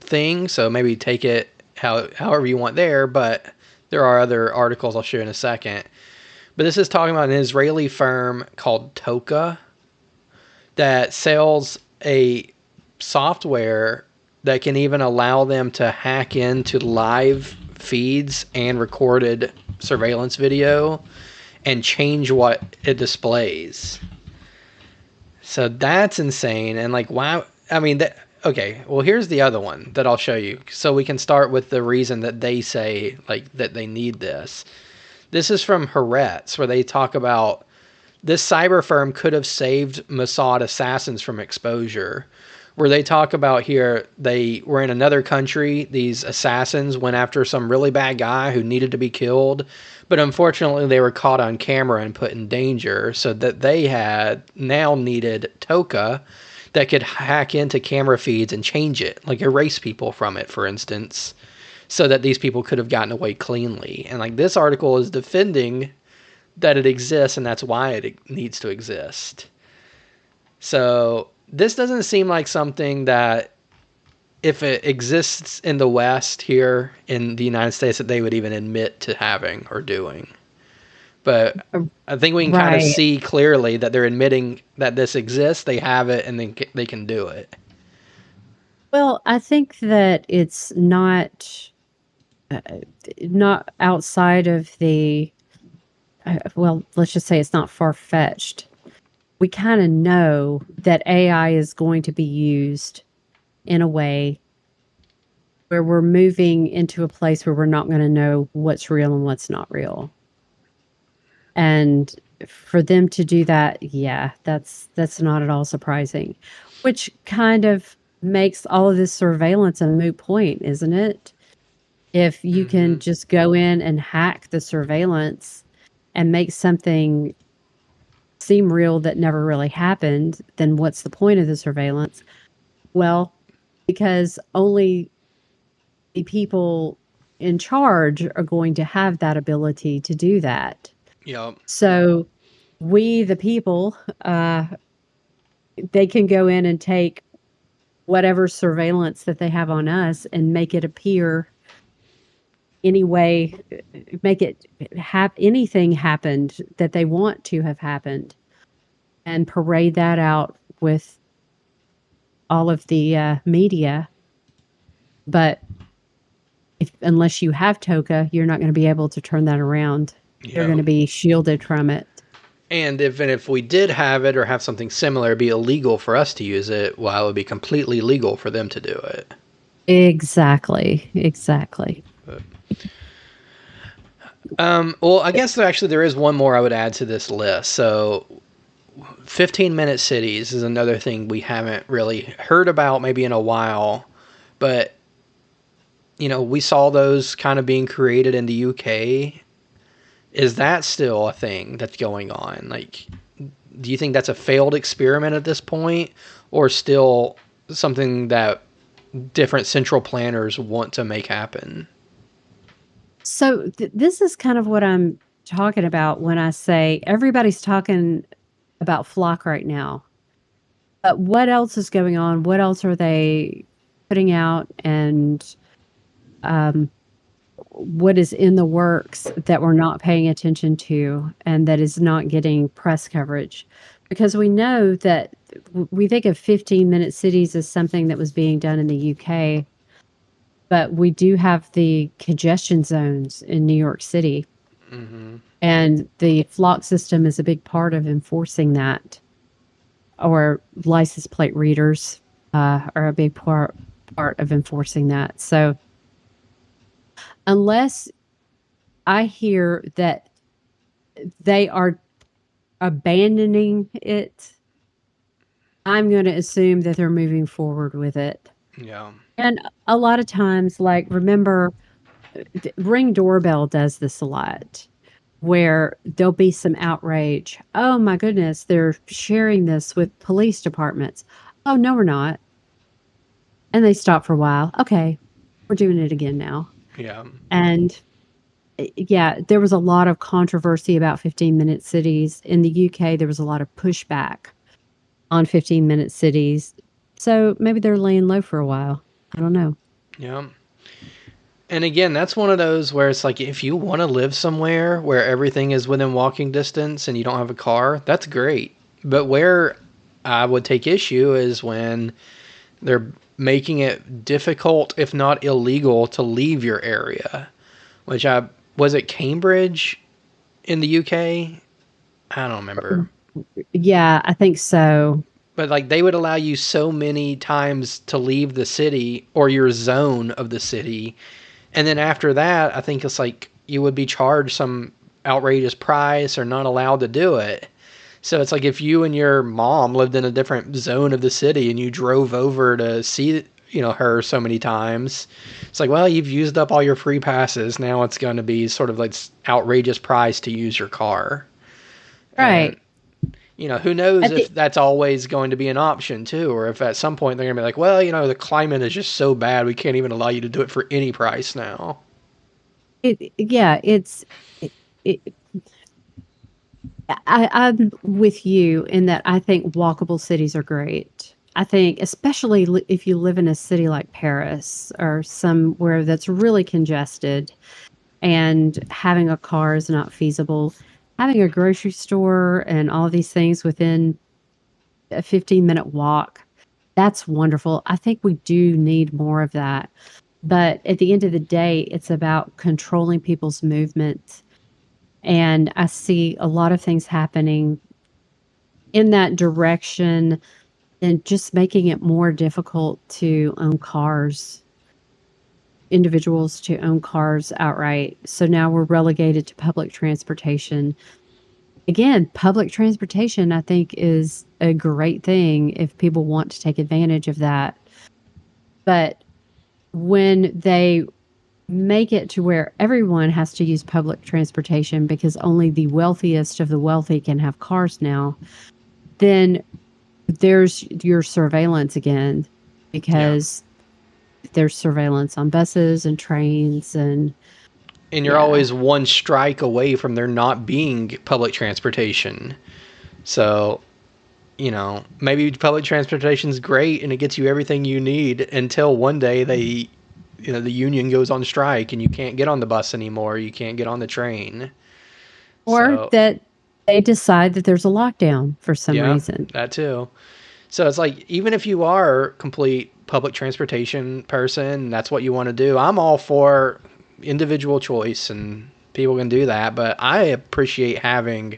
thing. So maybe take it however you want there, but there are other articles I'll show you in a second. But this is talking about an Israeli firm called Toka that sells a software that can even allow them to hack into live feeds and recorded surveillance video and change what it displays. So that's insane. And like, why? I mean, that, okay, well, here's the other one that I'll show you. So we can start with the reason that they say like that they need this. This is from Haaretz, where they talk about this cyber firm could have saved Mossad assassins from exposure. Where they talk about here, they were in another country. These assassins went after some really bad guy who needed to be killed, but unfortunately they were caught on camera and put in danger, so that they had now needed Toka that could hack into camera feeds and change it, like erase people from it, for instance, so that these people could have gotten away cleanly. And like this article is defending that it exists and that's why it needs to exist. So this doesn't seem like something that if it exists in the West here in the United States that they would even admit to having or doing. But I think we can kind of Right. see clearly that they're admitting that this exists, they have it, and then they can do it. Well, I think that it's uh, not outside of the, well, let's just say it's not far fetched. We kind of know that AI is going to be used in a way where we're moving into a place where we're not going to know what's real and what's not real. And for them to do that, yeah, that's not at all surprising, which kind of makes all of this surveillance a moot point, isn't it? If you can Mm-hmm. just go in and hack the surveillance and make something seem real that never really happened, then what's the point of the surveillance? Well, because only the people in charge are going to have that ability to do that. Yep. So we, the people, they can go in and take whatever surveillance that they have on us and make it appear any way, make it have anything happened that they want to have happened and parade that out with all of the media. But unless you have TOCA, you're not going to be able to turn that around. You're going Yep. to be shielded from it. And if we did have it or have something similar, it'd be illegal for us to use it, while it would be completely legal for them to do it. Exactly. Exactly. But, well, I guess there is one more I would add to this list. So, 15-minute cities is another thing we haven't really heard about maybe in a while, but we saw those kind of being created in the UK. Is that still a thing that's going on? Like, do you think that's a failed experiment at this point, or still something that different central planners want to make happen? So this is kind of what I'm talking about when I say everybody's talking about flock right now. But what else is going on? What else are they putting out? And um, what is in the works that we're not paying attention to and that is not getting press coverage? Because we know that we think of 15-minute cities as something that was being done in the UK, but we do have the congestion zones in New York City. Mm-hmm. And the flock system is a big part of enforcing that, or license plate readers are a big part of enforcing that. So unless I hear that they are abandoning it, I'm going to assume that they're moving forward with it. Yeah. And a lot of times, like, remember, Ring Doorbell does this a lot, where there'll be some outrage. Oh my goodness, they're sharing this with police departments. Oh, no, we're not. And they stop for a while. Okay, we're doing it again now. Yeah. And yeah, there was a lot of controversy about 15-minute cities. In the UK, there was a lot of pushback on 15-minute cities. So maybe they're laying low for a while. I don't know. Yeah. And again, that's one of those where it's like, if you want to live somewhere where everything is within walking distance and you don't have a car, that's great. But where I would take issue is when they're making it difficult, if not illegal, to leave your area. Which was it Cambridge in the UK? I don't remember. Yeah, I think so. But like, they would allow you so many times to leave the city or your zone of the city, and then after that, I think it's like you would be charged some outrageous price or not allowed to do it. So it's like, if you and your mom lived in a different zone of the city and you drove over to see her so many times, it's like, well, you've used up all your free passes. Now it's going to be sort of like outrageous price to use your car. And Right. who knows At the if that's always going to be an option too, or if at some point they're going to be like, well, the climate is just so bad we can't even allow you to do it for any price now. yeah, it, I'm with you in that I think walkable cities are great. I think, especially if you live in a city like Paris or somewhere that's really congested and having a car is not feasible, having a grocery store and all these things within a 15-minute walk, that's wonderful. I think we do need more of that. But at the end of the day, it's about controlling people's movement. And I see a lot of things happening in that direction and just making it more difficult to own cars, individuals to own cars outright. So now we're relegated to public transportation. again, public transportation, I think, is a great thing if people want to take advantage of that. But when they make it to where everyone has to use public transportation because only the wealthiest of the wealthy can have cars now, then there's your surveillance again, Yeah. because there's surveillance on buses and trains and And you're yeah. always one strike away from there not being public transportation. So, maybe public transportation's great and it gets you everything you need until one day the union goes on strike and you can't get on the bus anymore. You can't get on the train. Or So, that they decide that there's a lockdown for some yeah, reason. that too. So it's like, even if you are a complete public transportation person, that's what you want to do. I'm all for individual choice and people can do that, but I appreciate having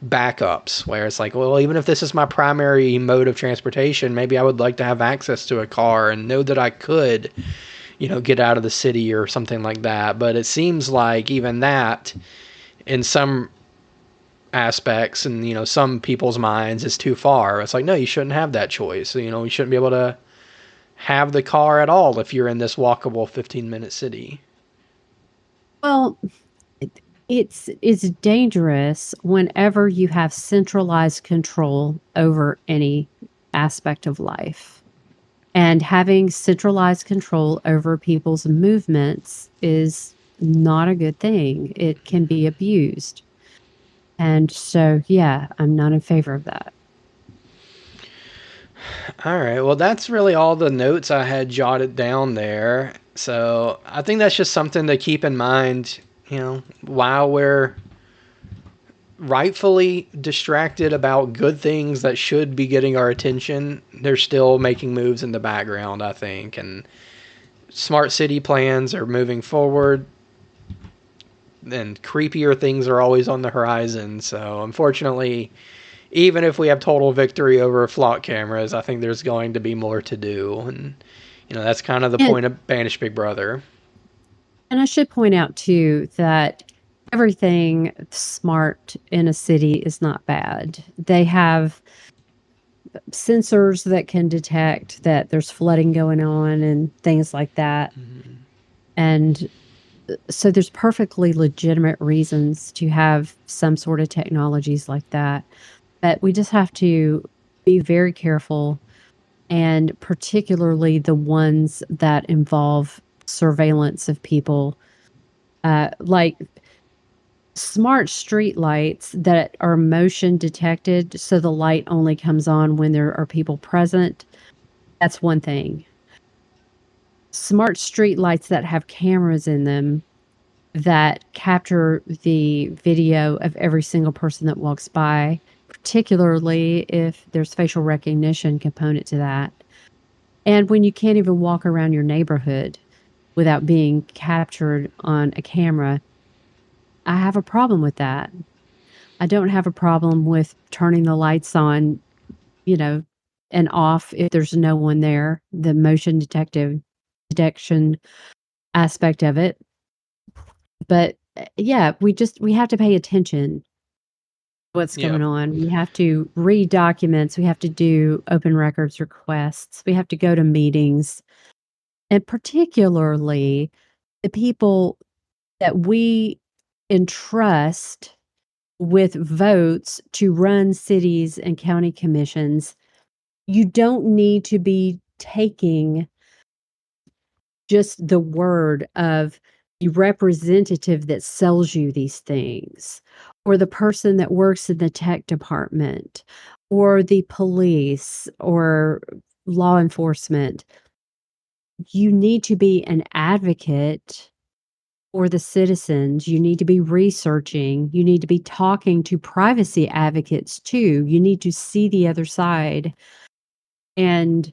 backups where it's like, well, even if this is my primary mode of transportation, maybe I would like to have access to a car and know that I could, get out of the city or something like that. But it seems like even that, in some aspects and some people's minds, is too far. It's like, no, you shouldn't have that choice. You shouldn't be able to have the car at all if you're in this walkable 15-minute city. Well, it's dangerous whenever you have centralized control over any aspect of life. And having centralized control over people's movements is not a good thing. It can be abused. And so, yeah, I'm not in favor of that. All right, well, that's really all the notes I had jotted down there. So I think that's just something to keep in mind, while we're rightfully distracted about good things that should be getting our attention, they're still making moves in the background, I think. And smart city plans are moving forward, and creepier things are always on the horizon. So, unfortunately, even if we have total victory over flock cameras, I think there's going to be more to do. And, that's kind of the And point of Banish Big Brother. and I should point out too that everything smart in a city is not bad. They have sensors that can detect that there's flooding going on and things like that. Mm-hmm. And so there's perfectly legitimate reasons to have some sort of technologies like that. But we just have to be very careful, and particularly the ones that involve surveillance of people, like smart street lights that are motion detected, so the light only comes on when there are people present. That's one thing. Smart street lights that have cameras in them that capture the video of every single person that walks by, particularly if there's facial recognition component to that. And when you can't even walk around your neighborhood without being captured on a camera, I have a problem with that. I don't have a problem with turning the lights on, you know, and off if there's no one there, the motion detective detection aspect of it. But yeah, we have to pay attention to what's Yeah. going on. We have to read documents, we have to do open records requests, we have to go to meetings, and particularly the people that we entrust with votes to run cities and county commissions. You don't need to be taking just the word of the representative that sells you these things, or the person that works in the tech department, or the police, or law enforcement. You need to be an advocate for the citizens. You need to be researching. You need to be talking to privacy advocates too. You need to see the other side and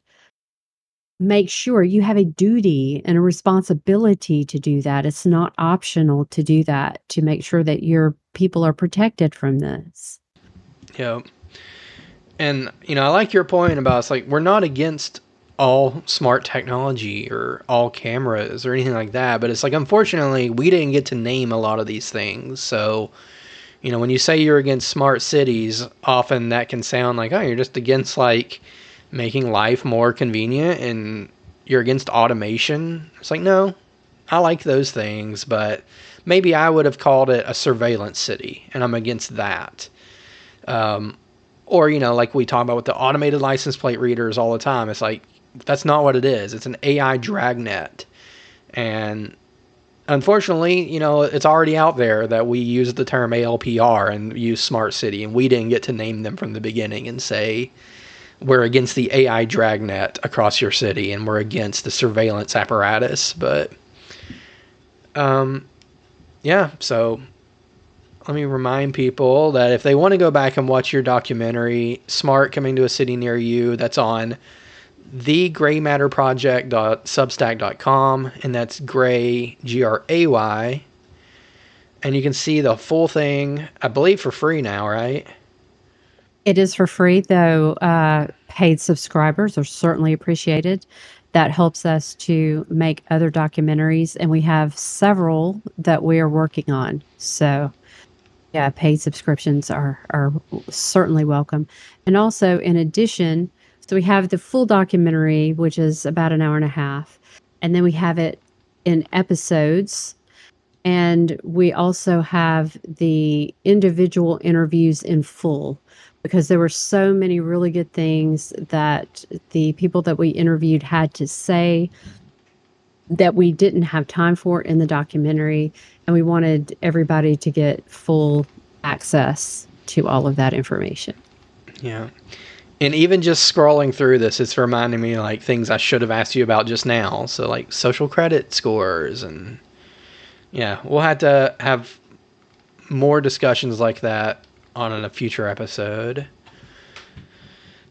make sure you have a duty and a responsibility to do that. It's not optional to do that, to make sure that your people are protected from this. Yeah. And, I like your point about, it's like, we're not against all smart technology or all cameras or anything like that, but it's like, unfortunately, we didn't get to name a lot of these things. So When you say you're against smart cities, often that can sound like, oh, you're just against like making life more convenient and you're against automation. It's like, no, I like those things, but maybe I would have called it a surveillance city, and I'm against that. Or, like we talk about with the automated license plate readers all the time. It's like, that's not what it is. It's an AI dragnet. And unfortunately, it's already out there that we use the term ALPR and use smart city, and we didn't get to name them from the beginning and say, we're against the AI dragnet across your city and we're against the surveillance apparatus. But, yeah, so let me remind people that if they want to go back and watch your documentary, Smart Coming to a City Near You, that's on thegraymatterproject.substack.com, and that's Gray, Gray. And you can see the full thing, I believe, for free now, right? It is for free, though paid subscribers are certainly appreciated. That helps us to make other documentaries, and we have several that we are working on. So, yeah, paid subscriptions are certainly welcome. And also, in addition, so we have the full documentary, which is about an hour and a half, and then we have it in episodes. And we also have the individual interviews in full, because there were so many really good things that the people that we interviewed had to say that we didn't have time for in the documentary. And we wanted everybody to get full access to all of that information. Yeah. And even just scrolling through this, it's reminding me like things I should have asked you about just now. So like social credit scores, and yeah, we'll have to have more discussions like that on a future episode.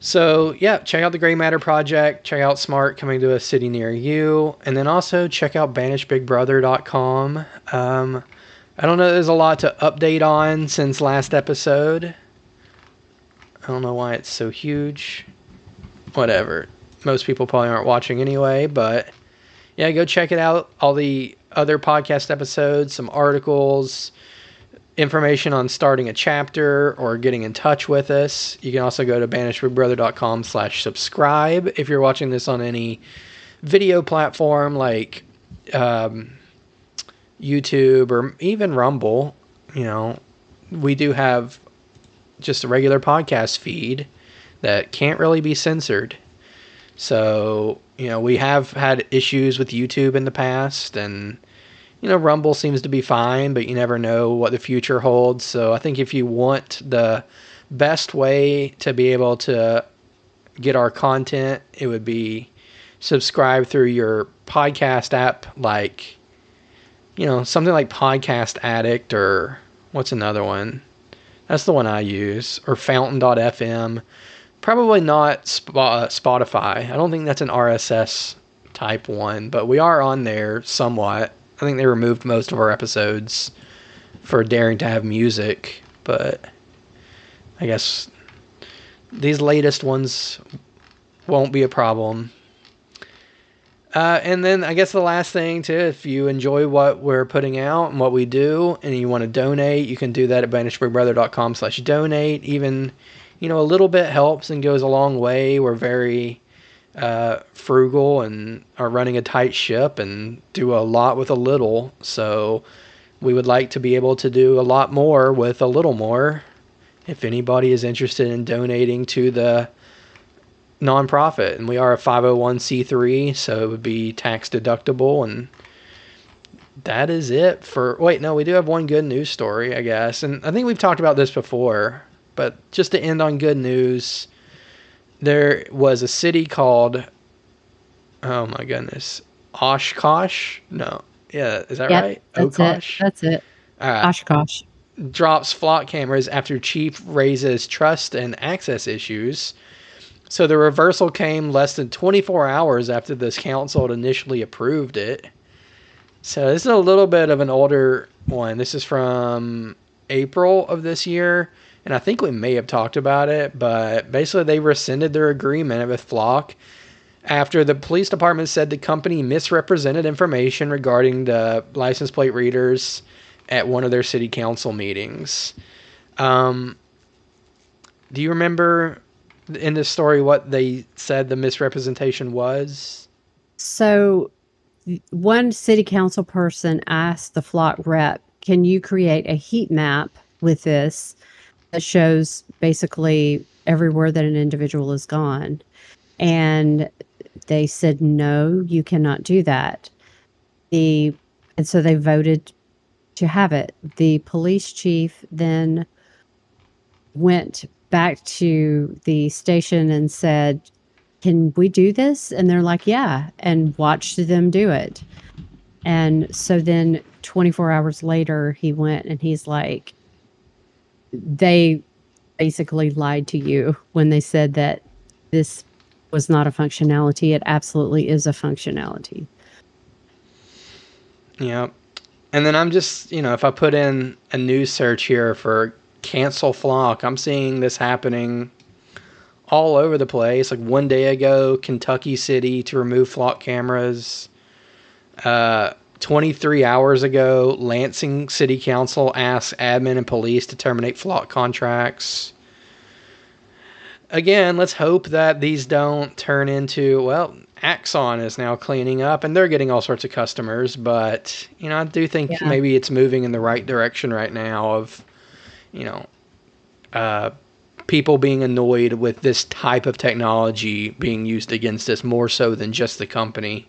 So yeah, check out the Gray Matter Project, check out Smart Coming to a City Near You, and then also check out banishbigbrother.com. I don't know, there's a lot to update on since last episode. I don't know why it's so huge. Whatever. Most people probably aren't watching anyway, but yeah, go check it out. All the other podcast episodes, some articles, information on starting a chapter or getting in touch with us. You can also go to banishbigbrother.com/subscribe if you're watching this on any video platform like YouTube or even Rumble. We do have just a regular podcast feed that can't really be censored. So, we have had issues with YouTube in the past, and Rumble seems to be fine, but you never know what the future holds. So I think if you want the best way to be able to get our content, it would be subscribe through your podcast app, like, something like Podcast Addict, or what's another one? That's the one I use, or Fountain.fm. Probably not Spotify. I don't think that's an RSS type one, but we are on there somewhat. I think they removed most of our episodes for daring to have music, but I guess these latest ones won't be a problem. And then I guess the last thing too, if you enjoy what we're putting out and what we do, and you want to donate, you can do that at banishbigbrother.com/donate. Even, a little bit helps and goes a long way. We're very frugal and are running a tight ship and do a lot with a little. So we would like to be able to do a lot more with a little more. If anybody is interested in donating to the nonprofit, and we are a 501c3, so it would be tax deductible. And that is it for, wait, no, we do have one good news story, I guess. And I think we've talked about this before, but just to end on good news, there was a city called, oh my goodness, Oshkosh? No. Yeah, is that right? Oshkosh? That's it. All right. Oshkosh. Drops flock cameras after chief raises trust and access issues. So the reversal came less than 24 hours after this council had initially approved it. So this is a little bit of an older one. This is from April of this year, and I think we may have talked about it, but basically they rescinded their agreement with Flock after the police department said the company misrepresented information regarding the license plate readers at one of their city council meetings. Um, do you remember in this story what they said the misrepresentation was? So one city council person asked the flock rep, can you create a heat map with this that shows basically everywhere that an individual is gone? And they said, no, you cannot do that. And so they voted to have it. The police chief then went back to the station and said, can we do this? And they're like, yeah, and watched them do it. And so then 24 hours later, he went and he's like, they basically lied to you when they said that this was not a functionality. It absolutely is a functionality. Yeah. And then I'm just, if I put in a news search here for cancel flock, I'm seeing this happening all over the place. Like one day ago, Kentucky City to remove flock cameras. 23 hours ago, Lansing City Council asked admin and police to terminate flock contracts. Again, let's hope that these don't turn into, well, Axon is now cleaning up and they're getting all sorts of customers. But, I do think maybe it's moving in the right direction right now of, people being annoyed with this type of technology being used against us more so than just the company.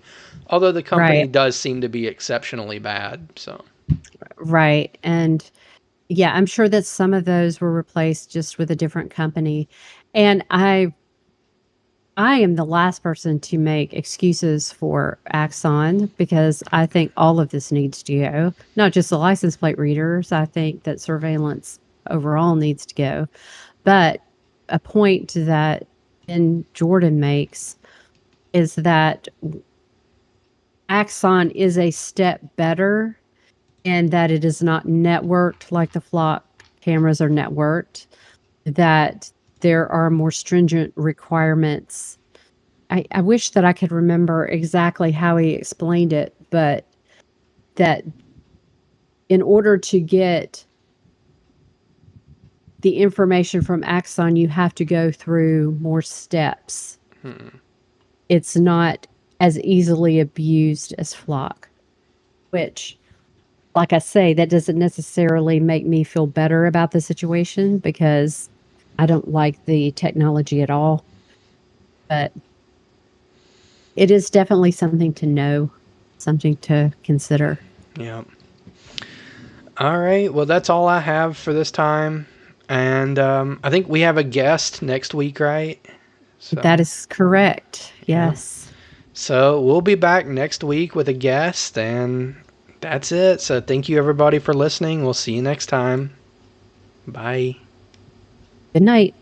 Although the company does seem to be exceptionally bad. So. Right. And yeah, I'm sure that some of those were replaced just with a different company. And I am the last person to make excuses for Axon because I think all of this needs to go, not just the license plate readers. I think that surveillance overall needs to go. But a point that Jordan makes is that Axon is a step better and that it is not networked like the flock cameras are networked, that there are more stringent requirements. I wish that I could remember exactly how he explained it, but that in order to get the information from Axon, you have to go through more steps. It's not as easily abused as flock, which, like I say, that doesn't necessarily make me feel better about the situation because I don't like the technology at all. But it is definitely something to know, something to consider. Yeah. All right. Well, that's all I have for this time. And I think we have a guest next week, right? So, that is correct. Yes. Yeah. So we'll be back next week with a guest, and that's it. So thank you, everybody, for listening. We'll see you next time. Bye. Good night.